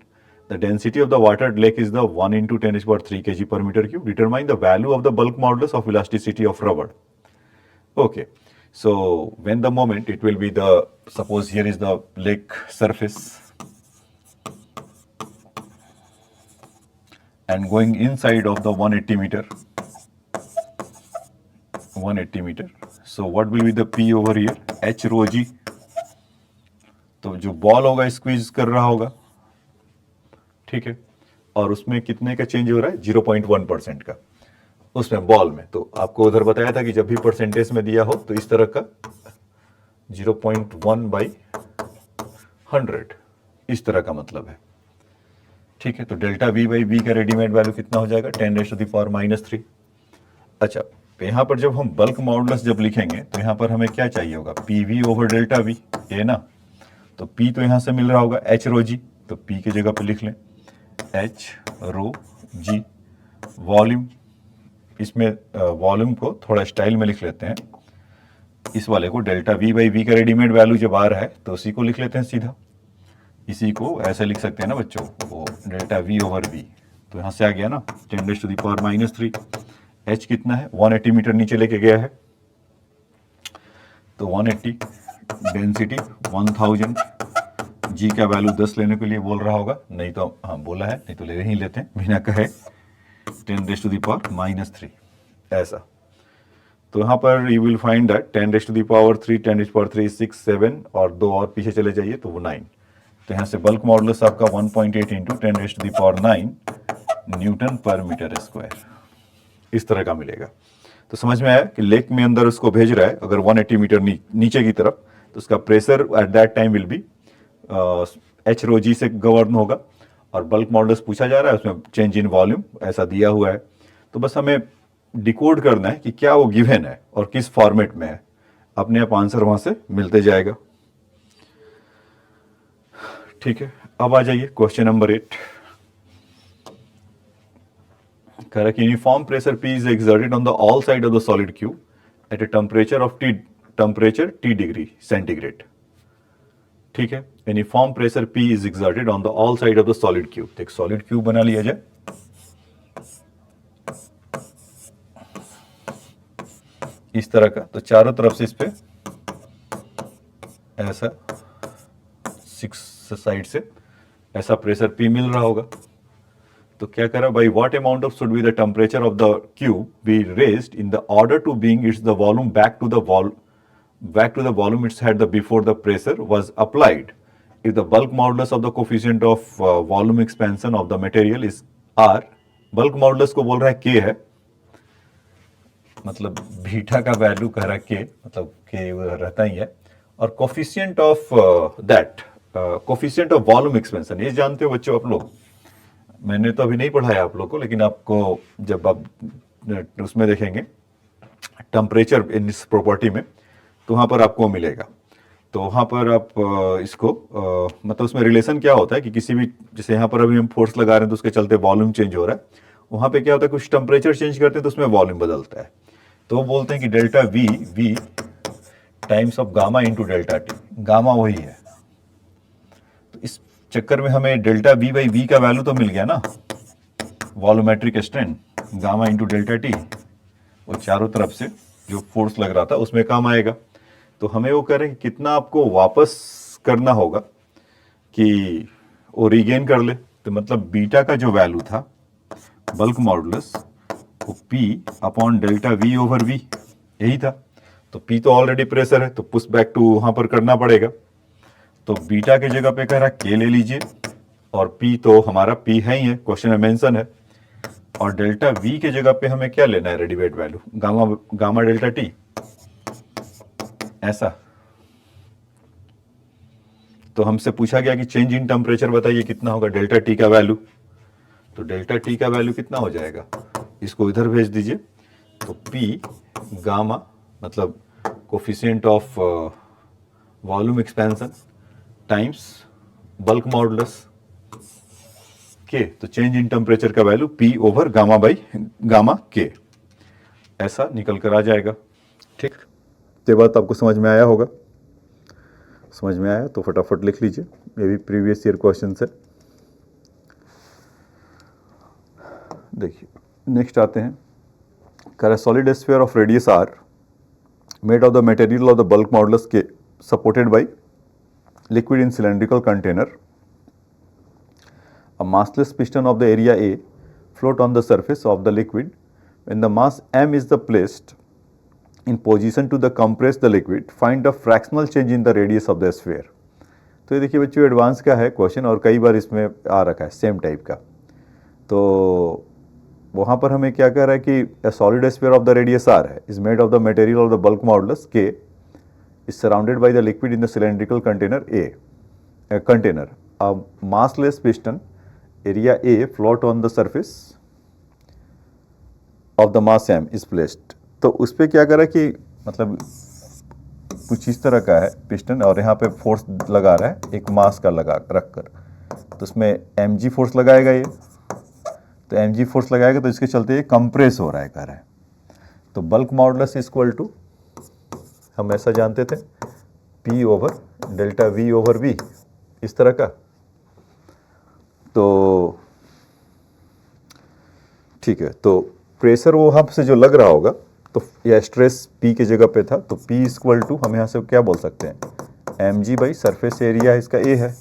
The density of the water lake is the 1 into 10⁻³ kg per meter cube. Determine the value of the bulk modulus of elasticity of rubber. Okay, so when the moment it will be the, suppose here is the lake surface and going inside of the 180 meter. So what will be the P over here? H rho g. तो जो ball होगा squeeze कर रहा होगा, ठीक है, और उसमें कितने का चेंज हो रहा है 0.1% का उसमें बॉल में। तो आपको उधर बताया था कि जब भी परसेंटेज में दिया हो तो इस तरह का 0.1/100 इस तरह का मतलब है, ठीक है। तो डेल्टा V/V का रेडीमेड वैल्यू कितना हो जाएगा 10⁻³ अच्छा, तो यहाँ पर जब हम बल्क मॉडुलस जब लिखेंगे तो यहाँ पर हमें क्या चाहिए होगा PV ओवर डेल्टा V, ये ना। तो P तो यहाँ से मिल रहा होगा H rho g, तो P की जगह पे लिख लें H rho g। वॉल्यूम, इसमें वॉल्यूम को थोड़ा स्टाइल में लिख लेते हैं, इस वाले को डेल्टा V/V का रेडीमेड वैल्यू जब आ रहा है तो उसी को लिख लेते हैं सीधा, इसी को ऐसे लिख सकते हैं ना बच्चों, वो डेल्टा V ओवर V। तो यहाँ से आ गया ना 10⁻³ H कितना है 180 मीटर नीचे लेके गया है, तो 180, डेंसिटी 1000, जी का वैल्यू 10 लेने के लिए बोल रहा होगा, नहीं तो हाँ बोला है, नहीं तो ले ही लेते हैं बिना कहे 10⁻³ ऐसा। तो यहाँ पर यू विल फाइंड दैट 10⁻³ 10⁻³ 6 7 और 2 और पीछे चले जाइए तो वो 9। तो यहाँ से बल्क मॉडुलस आपका 1.8 इंटू 10⁻⁹ न्यूटन पर मीटर स्क्वायर इस तरह का मिलेगा। तो समझ में आया कि लेक में अंदर उसको भेज रहा है अगर 180 मीटर नीचे की तरफ, तो उसका pressure at that time will be H rho g से गवर्न होगा, और बल्क मॉडुलस पूछा जा रहा है, उसमें चेंज इन वॉल्यूम ऐसा दिया हुआ है। तो बस हमें डिकोड करना है कि क्या वो गिवन है और किस फॉर्मेट में है, अपने आप आंसर वहां से मिलते जाएगा, ठीक है। अब आ जाइए question number 8, correct uniform pressure P is exerted on the all side of the solid cube at a temperature T degree centigrade, ठीक है। Uniform pressure P is exerted on the all side of the solid cube। एक solid cube बना लिया जाए, इस तरह का, तो चारों तरफ से इस पे ऐसा 6 साइड से ऐसा प्रेशर P मिल रहा होगा। तो क्या करा भाई, what amount of should be the temperature of the cube be raised in the order to being it's the volume back to the back to the volume it's had the before the pressure was applied. If the bulk modulus of the coefficient of volume expansion of the material is R, bulk modulus को बोल रहा है K है, मतलब beta का value कह रहा है K, मतलब K रहता ही है, और coefficient of that coefficient of volume expansion, ये जानते हो बच्चों आप लोग, मैंने तो अभी नहीं पढ़ाया आप लोग को, लेकिन आपको जब आप उसमें देखेंगे टेम्परेचर इन इस प्रॉपर्टी में, तो वहाँ पर आपको मिलेगा। तो वहाँ पर आप इसको मतलब उसमें रिलेशन क्या होता है कि किसी भी, जैसे यहाँ पर अभी हम फोर्स लगा रहे हैं तो उसके चलते वॉल्यूम चेंज हो रहा है, वहाँ पे क्या होता है कुछ टेम्परेचर चेंज करते हैं तो उसमें वॉल्यूम बदलता है। तो वो बोलते हैं कि delta we times of gamma into delta T, gamma वही है। तो इस चक्कर में हमें डेल्टा वी बाई वी का वैल्यू तो मिल गया ना, volumetric strain gamma into delta T, वो चारों तरफ से जो फोर्स लग रहा था उसमें काम आएगा। तो हमें वो कह रहे हैं कि कितना आपको वापस करना होगा कि वो रीगेन कर ले। तो मतलब बीटा का जो वैल्यू था बल्क मॉडुलस, वो P upon delta V over V यही था। तो पी तो ऑलरेडी प्रेशर है, तो पुश बैक टू वहां पर करना पड़ेगा। तो बीटा की जगह पे कह रहा के ले लीजिए, और पी तो हमारा पी है ही है, क्वेश्चन में मेंशन है। और डेल्टा वी के जगह पे हमें क्या लेना है, रेडिवेट वैल्यू गामा डेल्टा टी, ऐसा। तो हमसे पूछा गया कि चेंज इन टेम्परेचर बताइए कितना होगा डेल्टा टी का वैल्यू। तो डेल्टा टी का वैल्यू कितना हो जाएगा, इसको इधर भेज दीजिए। तो पी गामा मतलब coefficient of volume expansion times bulk modulus के, तो चेंज इन टेम्परेचर का value P over gamma by gamma के, ऐसा निकल कर आ जाएगा। ठीक, ये बात आपको समझ में आया होगा। समझ में आया तो फटाफट लिख लीजिए, ये भी प्रीवियस ईयर क्वेश्चन है। देखिए नेक्स्ट आते हैं, कर solid sphere of radius R made of the material of the bulk modulus K supported by liquid in cylindrical container, a massless piston of the area A float on the surface of the liquid. When the mass m is the placed in position to the compress the liquid, find the fractional change in the radius of the sphere. तो ये देखिए बच्चों advance का है question, और कई बार इसमें आ रखा है सेम टाइप का। तो वहाँ पर हमें क्या कह रहा है कि solid sphere of the radius R है, is made of the material of the bulk modulus K, is surrounded by the liquid in the cylindrical container A. A container, a massless piston, area A float on the surface of the mass m is placed. तो उस पर क्या करा कि मतलब कुछ इस तरह का है पिस्टन, और यहाँ पे फोर्स लगा रहा है एक मास का लगा रख कर, तो उसमें mg फोर्स लगाएगा ये, तो mg फोर्स लगाएगा तो इसके चलते ये कंप्रेस हो रहा है कह रहा है। तो बल्क मॉडुलस इक्वल टू, हम ऐसा जानते थे, P over delta V over V, इस तरह का। तो ठीक है, तो प्रेशर वो वहाँ से जो लग रहा होगा, तो या स्ट्रेस P की जगह पे था, तो P इक्वल टू हम यहाँ से क्या बोल सकते हैं, mg बाई सरफेस एरिया इसका A है,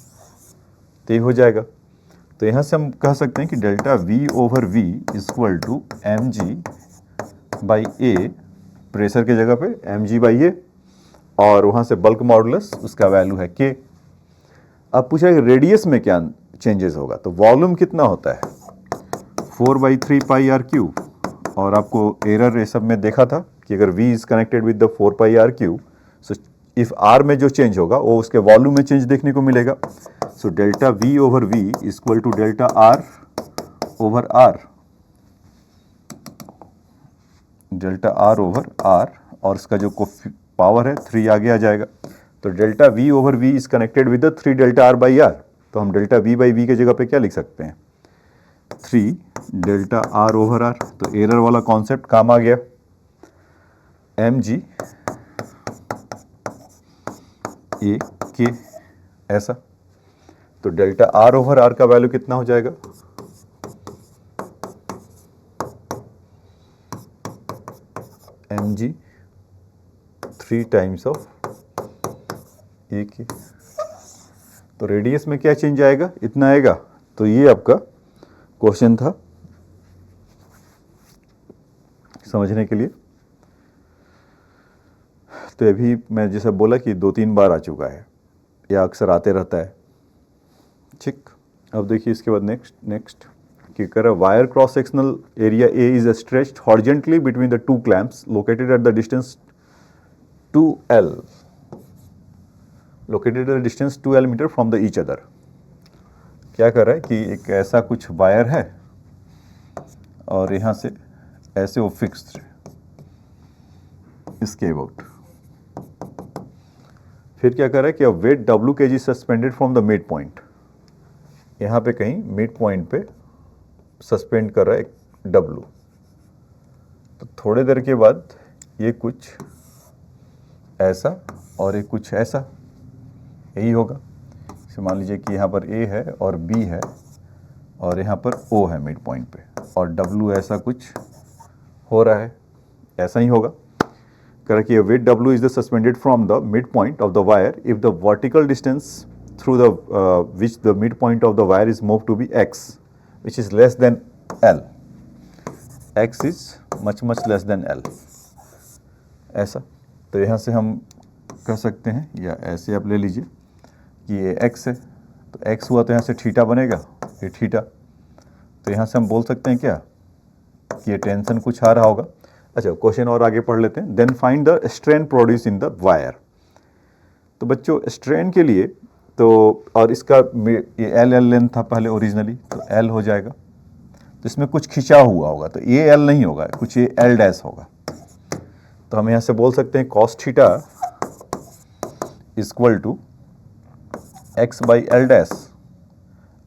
तो ये हो जाएगा। तो यहाँ से हम कह सकते हैं कि delta V over V equal to mg by A, pressure की जगह पे mg बाई A, और वहाँ से बल्क मॉडुलस उसका वैल्यू है K। अब पूछा है रेडियस में क्या चेंजेस होगा, तो वॉल्यूम कितना होता है 4/3 पाई आर क्यू, और आपको एरर ये सब में देखा था कि अगर V is connected with the 4 pi R Q, so if R में जो चेंज होगा वो उसके वॉल्यूम में चेंज देखने को मिलेगा। So delta V over V equal to delta R over R, delta R over R, और इसका जो पावर है 3 आगे आ जाएगा। तो delta V over V is connected with the 3 delta R by R, तो हम डेल्टा V बाई V के जगह पे क्या लिख सकते हैं, 3 डेल्टा R ओवर R। तो एरर वाला कॉन्सेप्ट काम आ गया, mg A K, ऐसा। तो डेल्टा R ओवर R का वैल्यू कितना हो जाएगा, mg 3 times of A K। तो रेडियस में क्या चेंज आएगा, इतना आएगा। तो ये आपका क्वेश्चन था समझने के लिए। तो ये भी मैं जैसे बोला कि 2-3 बार आ चुका है या अक्सर आते रहता है। ठीक, अब देखिए इसके बाद नेक्स्ट कि कर wire cross sectional area A is stretched horizontally between the two clamps located at the distance 2L metre from the each other. क्या कर रहा है कि एक ऐसा कुछ वायर है और यहाँ से ऐसे वो फिक्स्ड इसके अबाउट। फिर क्या कर रहा है कि weight W kg suspended from the mid point, यहाँ पे कहीं मिड पॉइंट पे सस्पेंड कर रहा है एक W। तो थोड़े देर के बाद ये कुछ ऐसा और एक कुछ ऐसा, यही होगा। इसे मान लीजिए कि यहाँ पर A है और B है और यहाँ पर O है मिड पॉइंट पे, और W ऐसा कुछ हो रहा है, ऐसा ही होगा। कह रहा कि weight W is the suspended from the mid point of the wire if the vertical distance through the which the mid point of the wire is move to be x which is less than L। x is much less than L, ऐसा। तो यहाँ से हम कह सकते हैं, या ऐसे आप ले लीजिए कि ये x है, तो x हुआ तो यहाँ से थीटा बनेगा, ये थीटा। तो यहाँ से हम बोल सकते हैं क्या कि ये टेंशन कुछ आ रहा होगा। अच्छा, क्वेश्चन और आगे पढ़ लेते हैं। Then find the strain produce in the wire. तो बच्चों स्ट्रेन के लिए तो, और इसका ये L लेंथ था पहले ओरिजिनली, तो L हो जाएगा। तो इसमें कुछ खिंचा हुआ होगा, तो ये L नहीं होगा, कुछ ये L डैश होगा। तो हम यहाँ से बोल सकते हैं cos theta equal to x by L dash.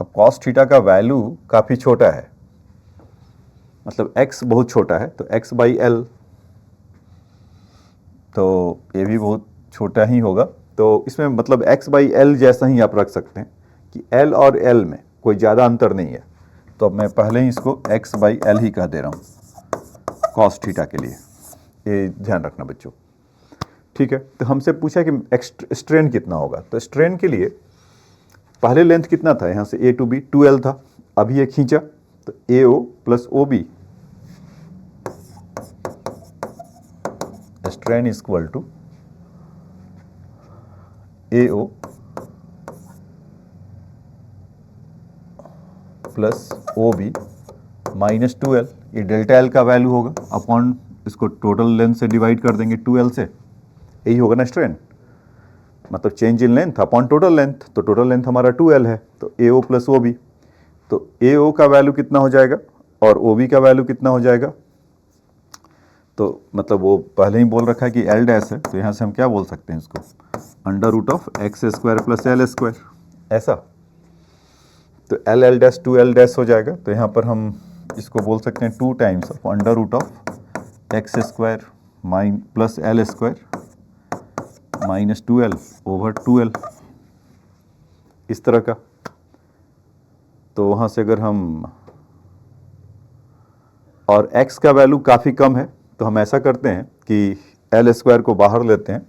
अब cos थीटा का वैल्यू काफ़ी छोटा है, मतलब x बहुत छोटा है, तो x बाई L, तो ये भी बहुत छोटा ही होगा। तो इसमें मतलब x बाई L जैसा ही आप रख सकते हैं कि L और L में कोई ज़्यादा अंतर नहीं है। तो अब मैं पहले ही इसको x बाई L ही कह दे रहा हूँ cos थीटा के लिए, ये ध्यान रखना बच्चों। ठीक है, तो हमसे पूछा कि स्ट्रेन कितना होगा। तो स्ट्रेन के लिए पहले लेंथ कितना था, यहाँ से A टू B 2L था, अभी ये खींचा तो AO plus OB, strain equal to AO plus OB minus 2L। ये डेल्टा L का वैल्यू होगा अपॉन, इसको टोटल लेंथ से डिवाइड कर देंगे 2L से, यही होगा ना स्ट्रेन, मतलब change in length upon total length. तो टोटल लेंथ हमारा 2L है, तो AO प्लस OB, तो AO का वैल्यू कितना हो जाएगा और OB का वैल्यू कितना हो जाएगा। तो मतलब वो पहले ही बोल रखा है कि L डैश है, तो यहाँ से हम क्या बोल सकते हैं इसको, under root of x square plus L square, ऐसा। तो L डैश 2L डैश हो जाएगा। तो यहाँ पर हम इसको बोल सकते हैं 2 times of under root of x square plus L square minus 2L over 2L, इस तरह का। तो वहाँ से अगर हम, और x का वैल्यू काफ़ी कम है, तो हम ऐसा करते हैं कि L स्क्वायर को बाहर लेते हैं,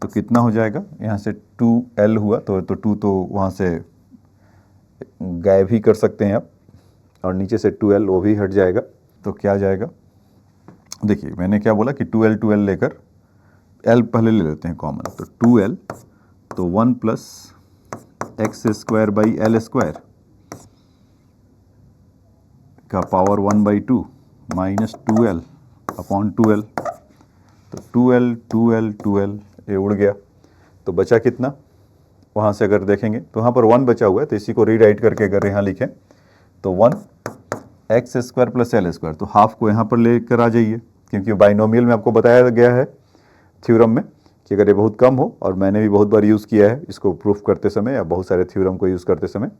तो कितना हो जाएगा, यहाँ से 2L हुआ, तो 2 तो वहाँ से गायब ही कर सकते हैं आप, और नीचे से 2L वो भी हट जाएगा। तो क्या आ जाएगा, देखिए मैंने क्या बोला कि 2L लेकर L पहले ले लेते हैं कॉमन, तो 2L, तो 1 plus x square by L square का power 1/2 minus 2L upon 2L। तो 2L ये उड़ गया, तो बचा कितना, वहाँ से अगर देखेंगे तो वहाँ पर 1 बचा हुआ है, तो इसी को रीराइट करके अगर यहाँ लिखें तो 1 x square plus L square, तो हाफ को यहाँ पर लेकर आ जाइए, क्योंकि बाइनोमियल में आपको बताया गया है थ्योरम में कि अगर ये बहुत कम हो, और मैंने भी बहुत बार यूज़ किया है इसको प्रूफ करते समय या बहुत सारे थ्योरम को यूज़ करते समय,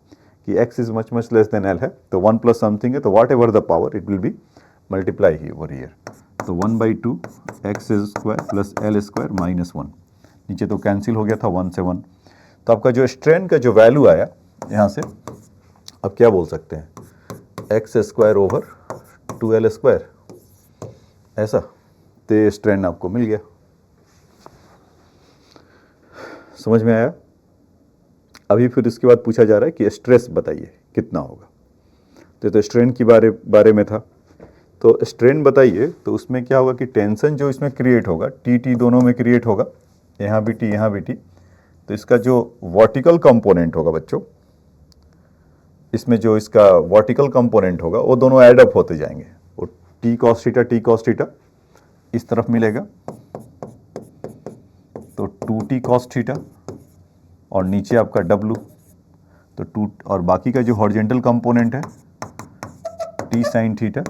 कि x is much less than L है, तो 1 प्लस समथिंग है, तो what ever the power it will be multiply he over here. तो 1/2 x square plus L square minus 1, नीचे तो कैंसिल हो गया था 1 से 1। तो आपका जो स्ट्रेन का जो वैल्यू आया यहाँ से, अब क्या बोल सकते हैं, x square over 2L square, ऐसा। तो ये स्ट्रेन आपको मिल गया, समझ में आया। अभी फिर इसके बाद पूछा जा रहा है कि स्ट्रेस बताइए कितना होगा। तो स्ट्रेन के बारे में था, तो स्ट्रेन बताइए, तो उसमें क्या होगा कि टेंशन जो इसमें क्रिएट होगा, टी दोनों में क्रिएट होगा, यहाँ भी टी यहाँ भी टी, तो इसका जो वर्टिकल कंपोनेंट होगा बच्चों, इसमें जो इसका वर्टिकल कंपोनेंट होगा वो दोनों ऐड अप होते जाएंगे। वो टी कॉस थीटा इस तरफ मिलेगा, तो 2t कॉस थीटा, और नीचे आपका W, तो 2, और बाकी का जो हॉरिजेंटल कंपोनेंट है t साइन थीटा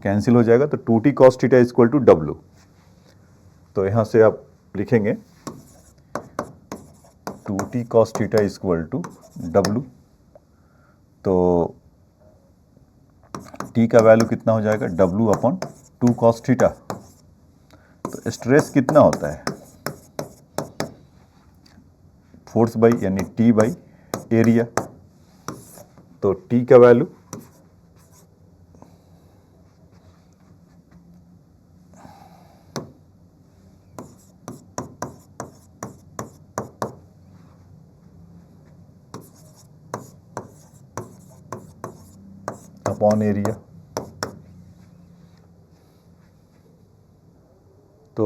कैंसिल हो जाएगा, तो 2t cos theta equal to W। तो यहाँ से आप लिखेंगे 2t cos theta equal to W। तो t का वैल्यू कितना हो जाएगा, W अपॉन 2 कॉस थीटा। तो स्ट्रेस कितना होता है, फोर्स बाई यानी T बाई एरिया। तो T का वैल्यू अपॉन एरिया। तो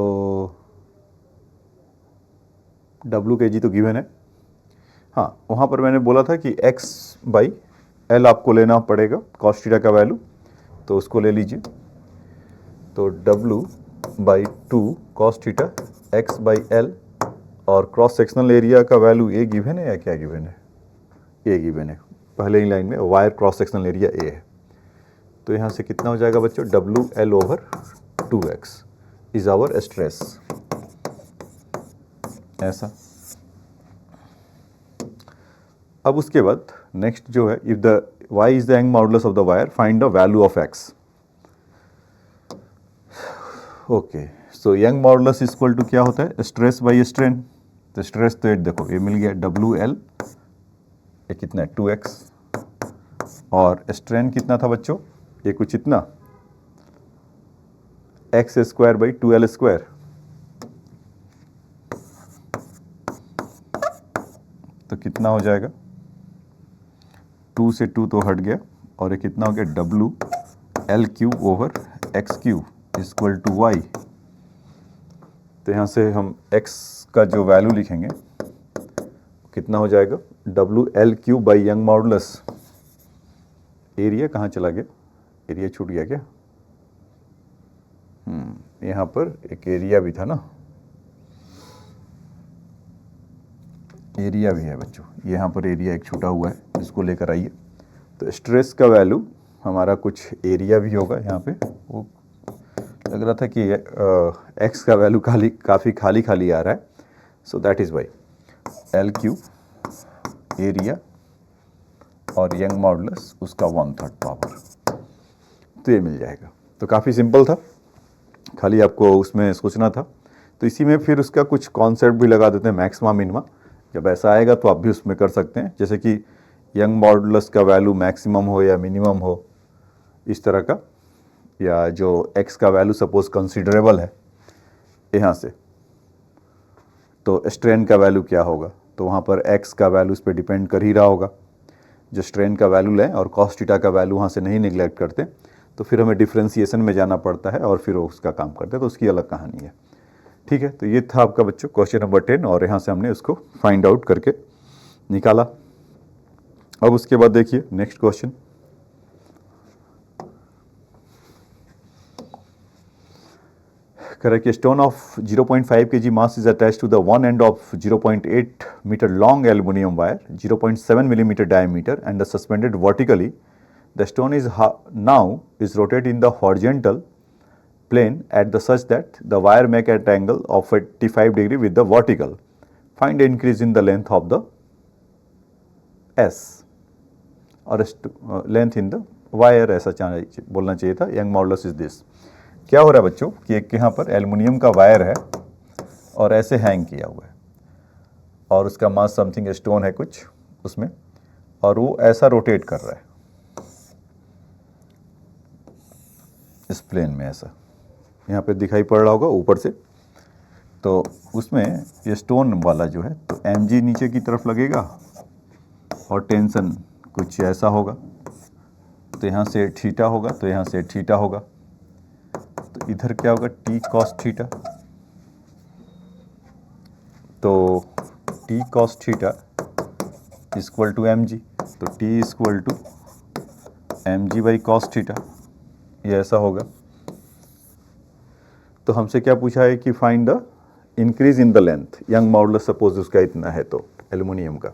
W के जी तो गिवन है। हाँ, वहाँ पर मैंने बोला था कि x बाई एल आपको लेना पड़ेगा कॉस थीटा का वैल्यू, तो उसको ले लीजिए। तो W by 2 cos theta x by L, और क्रॉस सेक्शनल एरिया का वैल्यू ए गिवन है या क्या गिवन है, ए गिवन है, पहले ही लाइन में wire cross sectional area A है। तो यहाँ से कितना हो जाएगा बच्चों, WL over 2x is our stress, ऐसा। अब उसके बाद नेक्स्ट जो है, if the y is the young modulus of the wire, find the value of x। Okay, so young modulus equal to क्या होता है, स्ट्रेस बाई स्ट्रेन। तो स्ट्रेस तो देखो ये मिल गया WL, ये कितना है 2x, और स्ट्रेन कितना था बच्चों, ये कुछ इतना x square by 2L square. तो कितना हो जाएगा, 2 से 2 तो हट गया, और ये कितना हो गया WL cube over x cube equal to y। तो यहाँ से हम x का जो वैल्यू लिखेंगे कितना हो जाएगा, WL cube by young modulus, area कहाँ चला गया, एरिया छूट गया क्या, यहाँ पर एक एरिया भी था ना, एरिया भी है बच्चों, यहाँ पर एरिया एक छूटा हुआ है, इसको लेकर आइए। तो स्ट्रेस का वैल्यू हमारा कुछ एरिया भी होगा, यहाँ पे वो लग रहा था कि एक्स का वैल्यू काफ़ी खाली आ रहा है, so that is why L cube area और यंग मॉडुलस उसका 1/3 पावर, तो ये मिल जाएगा। तो काफ़ी सिंपल था, खाली आपको उसमें सोचना था। तो इसी में फिर उसका कुछ कॉन्सेप्ट भी लगा देते हैं, मैक्सिमा मिनिमा, जब ऐसा आएगा तो आप भी उसमें कर सकते हैं, जैसे कि यंग मॉडुलस का वैल्यू मैक्सिमम हो या मिनिमम हो, इस तरह का, या जो x का वैल्यू सपोज कंसिडरेबल है यहाँ से, तो स्ट्रेन का वैल्यू क्या होगा, तो वहाँ पर x का वैल्यू उस पर डिपेंड कर ही रहा होगा। जो स्ट्रेन का वैल्यू लें और कॉस थीटा का वैल्यू वहाँ से नहीं निगलेक्ट करते, तो फिर हमें डिफ्रेंसिएशन में जाना पड़ता है और फिर उसका काम करते हैं, तो उसकी अलग कहानी है। ठीक है, तो ये था आपका बच्चों क्वेश्चन नंबर 10, और यहाँ से हमने उसको फाइंड आउट करके निकाला। अब उसके बाद देखिए next question, correct, a stone of 0.5 kg mass is attached to the one end of 0.8 meter long aluminum wire, 0.7 millimeter diameter, and is suspended vertically. The stone is now rotated in the horizontal plane at the such that the wire make at angle of 45 degree with the vertical. Find the increase in the length of the S or length in the wire, ऐसा बोलना चाहिए था। Young modulus is this. क्या हो रहा है बच्चों कि एक यहाँ पर एल्युमिनियम का वायर है और ऐसे हैंग किया हुआ है, और उसका मास समथिंग स्टोन है कुछ उसमें, और वो ऐसा रोटेट कर रहा है इस प्लेन में, ऐसा यहाँ पे दिखाई पड़ रहा होगा ऊपर से। तो उसमें ये स्टोन वाला जो है, तो mg नीचे की तरफ लगेगा और टेंशन कुछ ऐसा होगा, तो यहाँ से थीटा होगा, तो यहाँ से थीटा होगा, तो इधर क्या होगा, टी कॉस थीटा। तो T cos theta equal to M G, तो T equal to M G by cos theta, ये ऐसा होगा। तो हमसे क्या पूछा है कि find the increase in the length, Young modulus suppose उसका इतना है तो एल्युमिनियम का।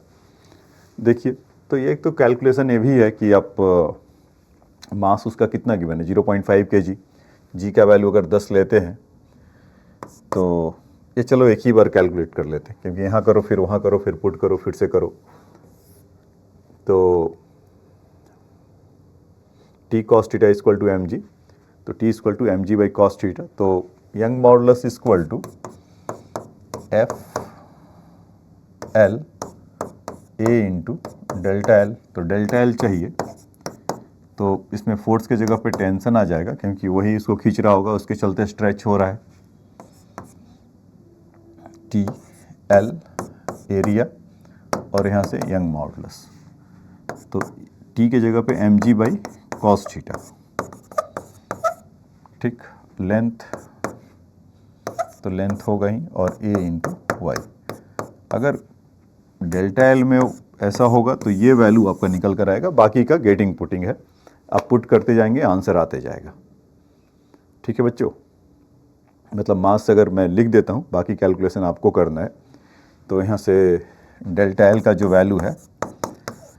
देखिए, तो ये एक तो कैलकुलेशन ये भी है कि आप मास उसका कितना गिवन है, 0.5 kg, जी का वैल्यू अगर 10 लेते हैं तो ये चलो एक ही बार कैलकुलेट कर लेते हैं, क्योंकि यहाँ करो फिर वहाँ करो फिर पुट करो फिर से करो। तो T cos theta equal to M G, तो T equal to M G by cos theta, तो young modulus equal to F L A into delta L. तो डेल्टा एल चाहिए, तो इसमें फोर्स के जगह पे टेंशन आ जाएगा, क्योंकि वही इसको खींच रहा होगा, उसके चलते स्ट्रेच हो रहा है। टी एल एरिया और यहाँ से यंग मॉडुलस, तो टी के जगह पे M G by cos theta. ठीक, लेंथ, तो लेंथ होगा ही, और ए इंटू वाई। अगर डेल्टा एल में ऐसा होगा तो ये वैल्यू आपका निकल कर आएगा, बाकी का गेटिंग पुटिंग है, आप पुट करते जाएंगे आंसर आते जाएगा। ठीक है बच्चों, मतलब मास अगर मैं लिख देता हूँ, बाकी कैलकुलेशन आपको करना है। तो यहाँ से डेल्टा एल का जो वैल्यू है,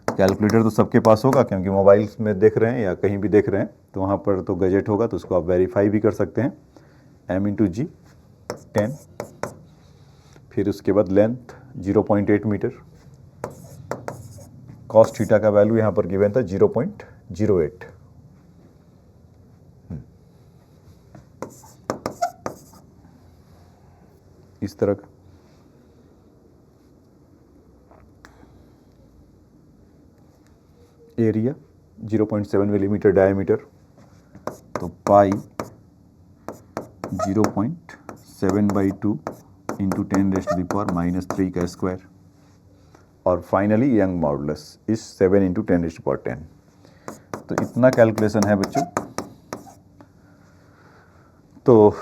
कैलकुलेटर तो सबके पास होगा, क्योंकि मोबाइल्स में देख रहे हैं या कहीं भी देख रहे हैं तो वहाँ पर तो गजेट होगा, तो उसको आप वेरीफाई भी कर सकते हैं। एम इंटू जी 10, फिर उसके बाद लेंथ 0.8 मीटर, कॉस थीटा का वैल्यू यहाँ पर गिवन था 0.08। इस तरह का एरिया 0.7 मिलीमीटर डायमीटर, तो पाई 0.7/2 इंटू 10⁻³ का स्क्वायर, और finally young modulus is 7 into 10⁻10। तो इतना कैलकुलेशन है बच्चों। तो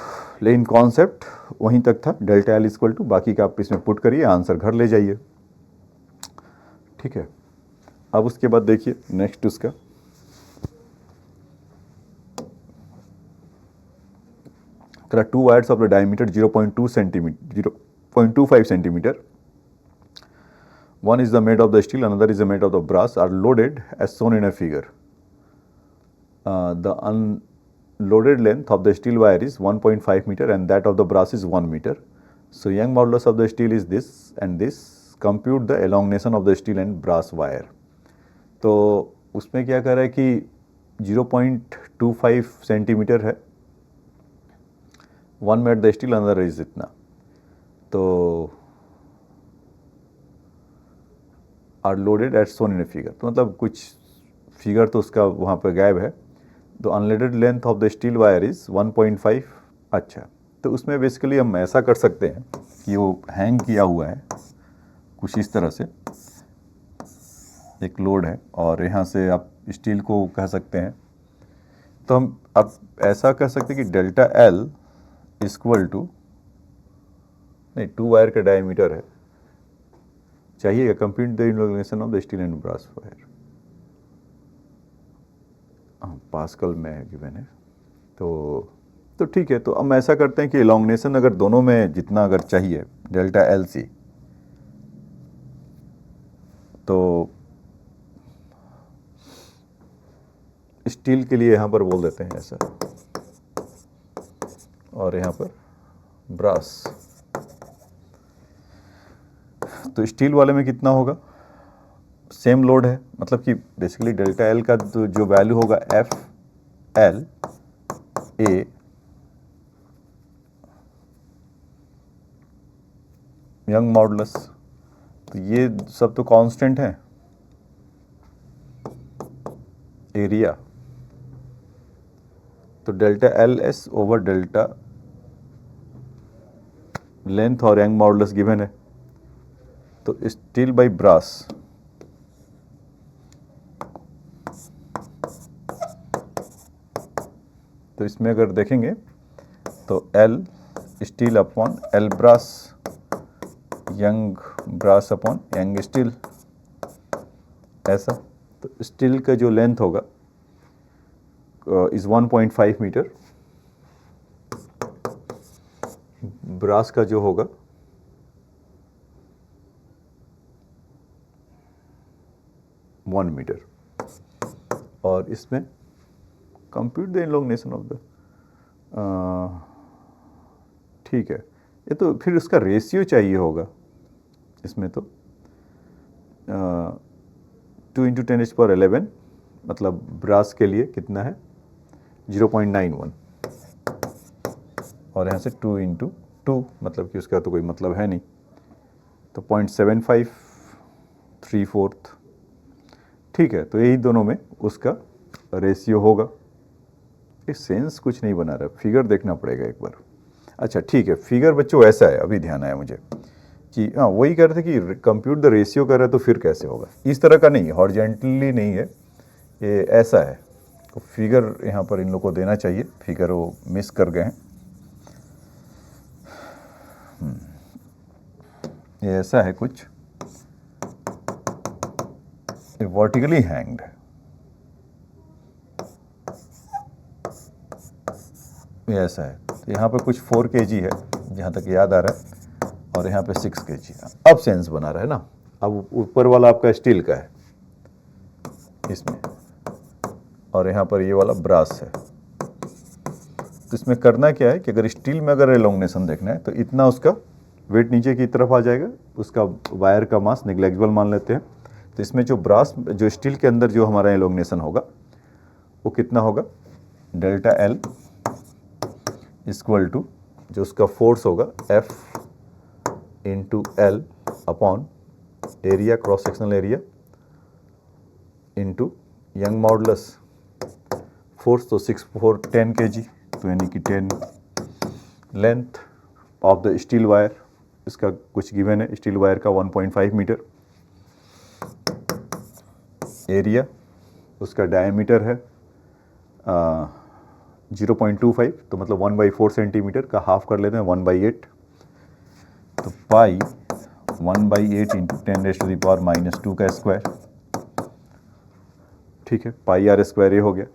लेकिन कॉन्सेप्ट वहीं तक था, डेल्टा एल इक्वल टू, बाकी का आप इसमें पुट करिए, आंसर घर ले जाइए। ठीक है, अब उसके बाद देखिए नेक्स्ट उसका, there are two wires of the diameter 0.2 centimeter, 0.25 centimeter. One is the made of the steel, another is the made of the brass, are loaded as shown in a figure. The unloaded length of the steel wire is 1.5 meter and that of the brass is 1 meter. So Young modulus of the steel is this and this. Compute the elongation of the steel and brass wire. तो उसमें क्या कर रहा है कि 0.25 centimetre है, one made the steel another is इतना, तो are loaded at shown in a figure, तो मतलब कुछ फिगर तो उसका वहाँ पर गायब है। तो unloaded length of the steel wire is 1.5। अच्छा, तो उसमें बेसिकली हम ऐसा कर सकते हैं कि वो हैंग किया हुआ है कुछ इस तरह से, एक लोड है और यहाँ से आप स्टील को कह सकते हैं। तो हम अब ऐसा कह सकते हैं कि डेल्टा एल इक्वल टू, नहीं 2 वायर का डायमीटर है, चाहिए compute the elongation of the steel and brass wire, pascal में गिवन है। तो ठीक है, तो हम ऐसा करते हैं कि इलॉन्गनेशन अगर दोनों में जितना अगर चाहिए डेल्टा एल सी, तो स्टील के लिए यहाँ पर बोल देते हैं ऐसा, और यहाँ पर ब्रास। तो स्टील वाले में कितना होगा, सेम लोड है, मतलब कि बेसिकली डेल्टा एल का जो वैल्यू होगा F L a young modulus, तो ये सब तो कांस्टेंट है। एरिया तो delta L S over delta length और यंग मॉडुलस गिवन है, तो स्टील बाई ब्रास तो इसमें अगर देखेंगे तो L steel upon L brass, young brass upon young steel, ऐसा। तो स्टील का जो लेंथ होगा इज़ 1.5 मीटर, ब्रास का जो होगा 1 मीटर। और इसमें compute the elongation of the, ठीक है, ये तो फिर उसका रेशियो चाहिए होगा इसमें। तो 2 × 10⁻11 मतलब ब्रास के लिए कितना है 0.91, और यहाँ से 2 × 2 मतलब कि उसका तो कोई मतलब है नहीं, तो 0.75 3/4, ठीक है। तो यही दोनों में उसका रेशियो होगा। ये सेंस कुछ नहीं बना रहा, फिगर देखना पड़ेगा एक बार। अच्छा ठीक है, फिगर बच्चों ऐसा है, अभी ध्यान आया मुझे कि हाँ वही कह रहे थे कि कंप्यूट द रेशियो कर रहे, तो फिर कैसे होगा, इस तरह का नहीं है, हॉरिजॉन्टली नहीं है, ये ऐसा है। तो फिगर यहाँ पर इन लोग को देना चाहिए, फिगर वो मिस कर गए हैं। ये ऐसा है कुछ, ये वर्टिकली हैंग्ड है, ये ऐसा है। तो यहाँ पे कुछ 4 kg है जहाँ तक याद आ रहा है, और यहाँ पे 6 kg। अब सेंस बना रहा है ना। अब ऊपर वाला आपका स्टील का है इसमें, और यहाँ पर ये वाला ब्रास है। तो इसमें करना क्या है कि अगर स्टील में अगर एलोंगेशन देखना है तो इतना उसका वेट नीचे की तरफ आ जाएगा, उसका वायर का मास नेग्लेक्जिबल मान लेते हैं। तो इसमें जो ब्रास, जो स्टील के अंदर जो हमारा एलोंगेशन होगा वो कितना होगा, डेल्टा L इक्वल टू जो उसका फोर्स होगा F × L upon area, cross sectional area, into Young modulus force, तो 6 4 10 kg, तो यानी कि 10। Length of the steel wire, इसका कुछ गिवन है, स्टील वायर का 1.5 मीटर। एरिया उसका डायमीटर है 0.25, तो मतलब 1/4 सेंटीमीटर का हाफ कर लेते हैं 1/8, तो पाई 1/8 × 10⁻⁻² का स्क्वायर, ठीक है, पाई r स्क्वायर ये हो गया।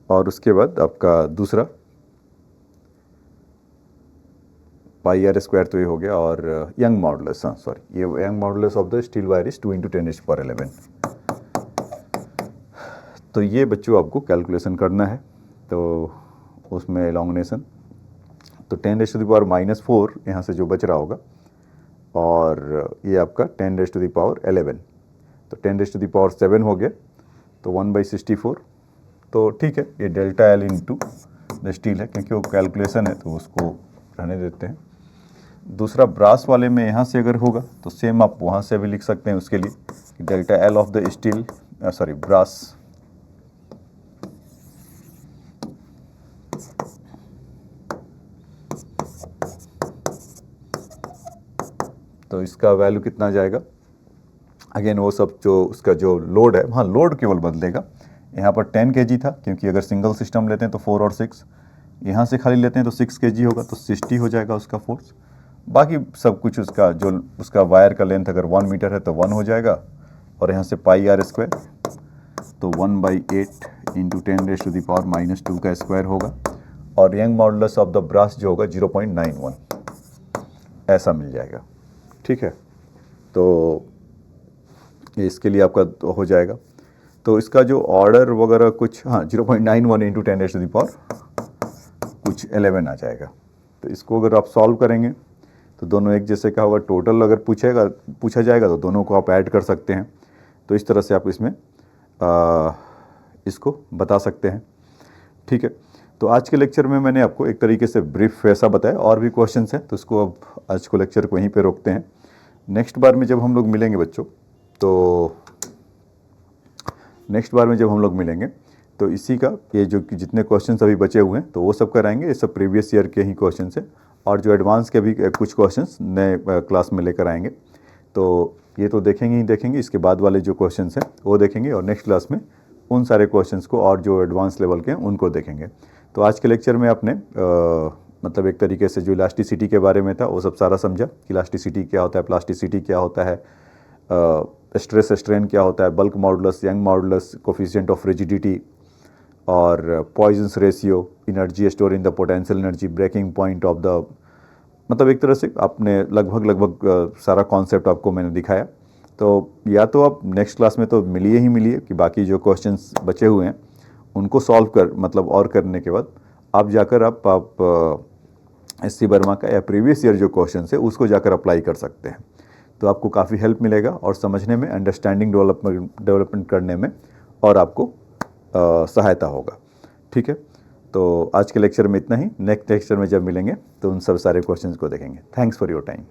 और उसके बाद आपका दूसरा पाई r स्क्वायर, तो ये हो गया। और यंग मॉडुलस, हाँ सॉरी, ये young modulus of the steel wire is 2 × 10⁻11। तो ये बच्चों आपको कैलकुलेशन करना है। तो उसमें एलोंगेशन तो 10⁻⁻4 यहाँ से जो बच रहा होगा, और ये आपका 10⁻11, तो 10⁻7 हो गया, तो 1/64। तो ठीक है, ये delta L into the steel है, क्योंकि वो कैलकुलेशन है तो उसको रहने देते हैं। दूसरा ब्रास वाले में यहाँ से अगर होगा तो सेम आप वहाँ से भी लिख सकते हैं उसके लिए, delta L of the steel, sorry brass, तो इसका वैल्यू कितना जाएगा। अगेन वो सब जो उसका जो लोड है, हाँ लोड केवल बदलेगा। यहाँ पर 10 kg था, क्योंकि अगर सिंगल सिस्टम लेते हैं तो 4 और 6, यहाँ से खाली लेते हैं तो 6 kg होगा, तो 60 हो जाएगा उसका फोर्स। बाकी सब कुछ उसका जो उसका वायर का लेंथ अगर 1 मीटर है तो 1 हो जाएगा, और यहाँ से पाई r स्क्वायर, तो 1/8 × 10⁻⁻² का स्क्वायर होगा, और young modulus of the brass जो होगा 0.91, ऐसा मिल जाएगा। ठीक है, तो इसके लिए आपका हो जाएगा। तो इसका जो ऑर्डर वगैरह कुछ, हाँ 0.91 × 10⁻11 आ जाएगा। तो इसको अगर आप सॉल्व करेंगे तो दोनों एक जैसे का होगा। टोटल अगर पूछा जाएगा तो दोनों को आप ऐड कर सकते हैं। तो इस तरह से आप इसमें इसको बता सकते हैं। ठीक है, तो आज के लेक्चर में मैंने आपको एक तरीके से ब्रीफ ऐसा बताया, और भी क्वेश्चंस हैं, तो इसको अब आज को लेक्चर को यहीं पे रोकते हैं। नेक्स्ट बार में जब हम लोग मिलेंगे बच्चों, तो नेक्स्ट बार में जब हम लोग मिलेंगे तो इसी का ये जो जितने क्वेश्चंस अभी बचे हुए हैं तो वो सब कराएंगे। ये सब प्रीवियस ईयर के ही क्वेश्चंस हैं, और जो एडवांस के भी कुछ क्वेश्चंस नए क्लास में लेकर आएंगे। तो ये तो देखेंगे ही देखेंगे, इसके बाद वाले जो क्वेश्चंस हैं वो देखेंगे, और नेक्स्ट क्लास में उन सारे क्वेश्चंस को और जो एडवांस लेवल के हैं उनको देखेंगे। तो आज के लेक्चर में आपने मतलब एक तरीके से जो इलास्टिसिटी के बारे में था वो सब सारा समझा कि इलास्टिसिटी क्या होता है, प्लास्टिसिटी क्या होता है, स्ट्रेस स्ट्रेन क्या होता है, bulk modulus, Young modulus, coefficient of rigidity और Poisson's ratio, energy store in the potential energy, breaking point of the, मतलब एक तरह से आपने लगभग सारा कॉन्सेप्ट आपको मैंने दिखाया। तो या तो आप नेक्स्ट क्लास में तो मिलिए ही मिलिए कि बाकी जो क्वेश्चंस बचे हुए हैं उनको सॉल्व कर मतलब और करने के बाद आप जाकर आप एससी वर्मा का या प्रीवियस ईयर जो क्वेश्चन है उसको जाकर अप्लाई कर सकते हैं। तो आपको काफ़ी हेल्प मिलेगा और समझने में, अंडरस्टैंडिंग डेवलपमेंट करने में और आपको सहायता होगा। ठीक है, तो आज के लेक्चर में इतना ही। नेक्स्ट लेक्चर में जब मिलेंगे तो उन सब सारे क्वेश्चंस को देखेंगे। Thanks for your time.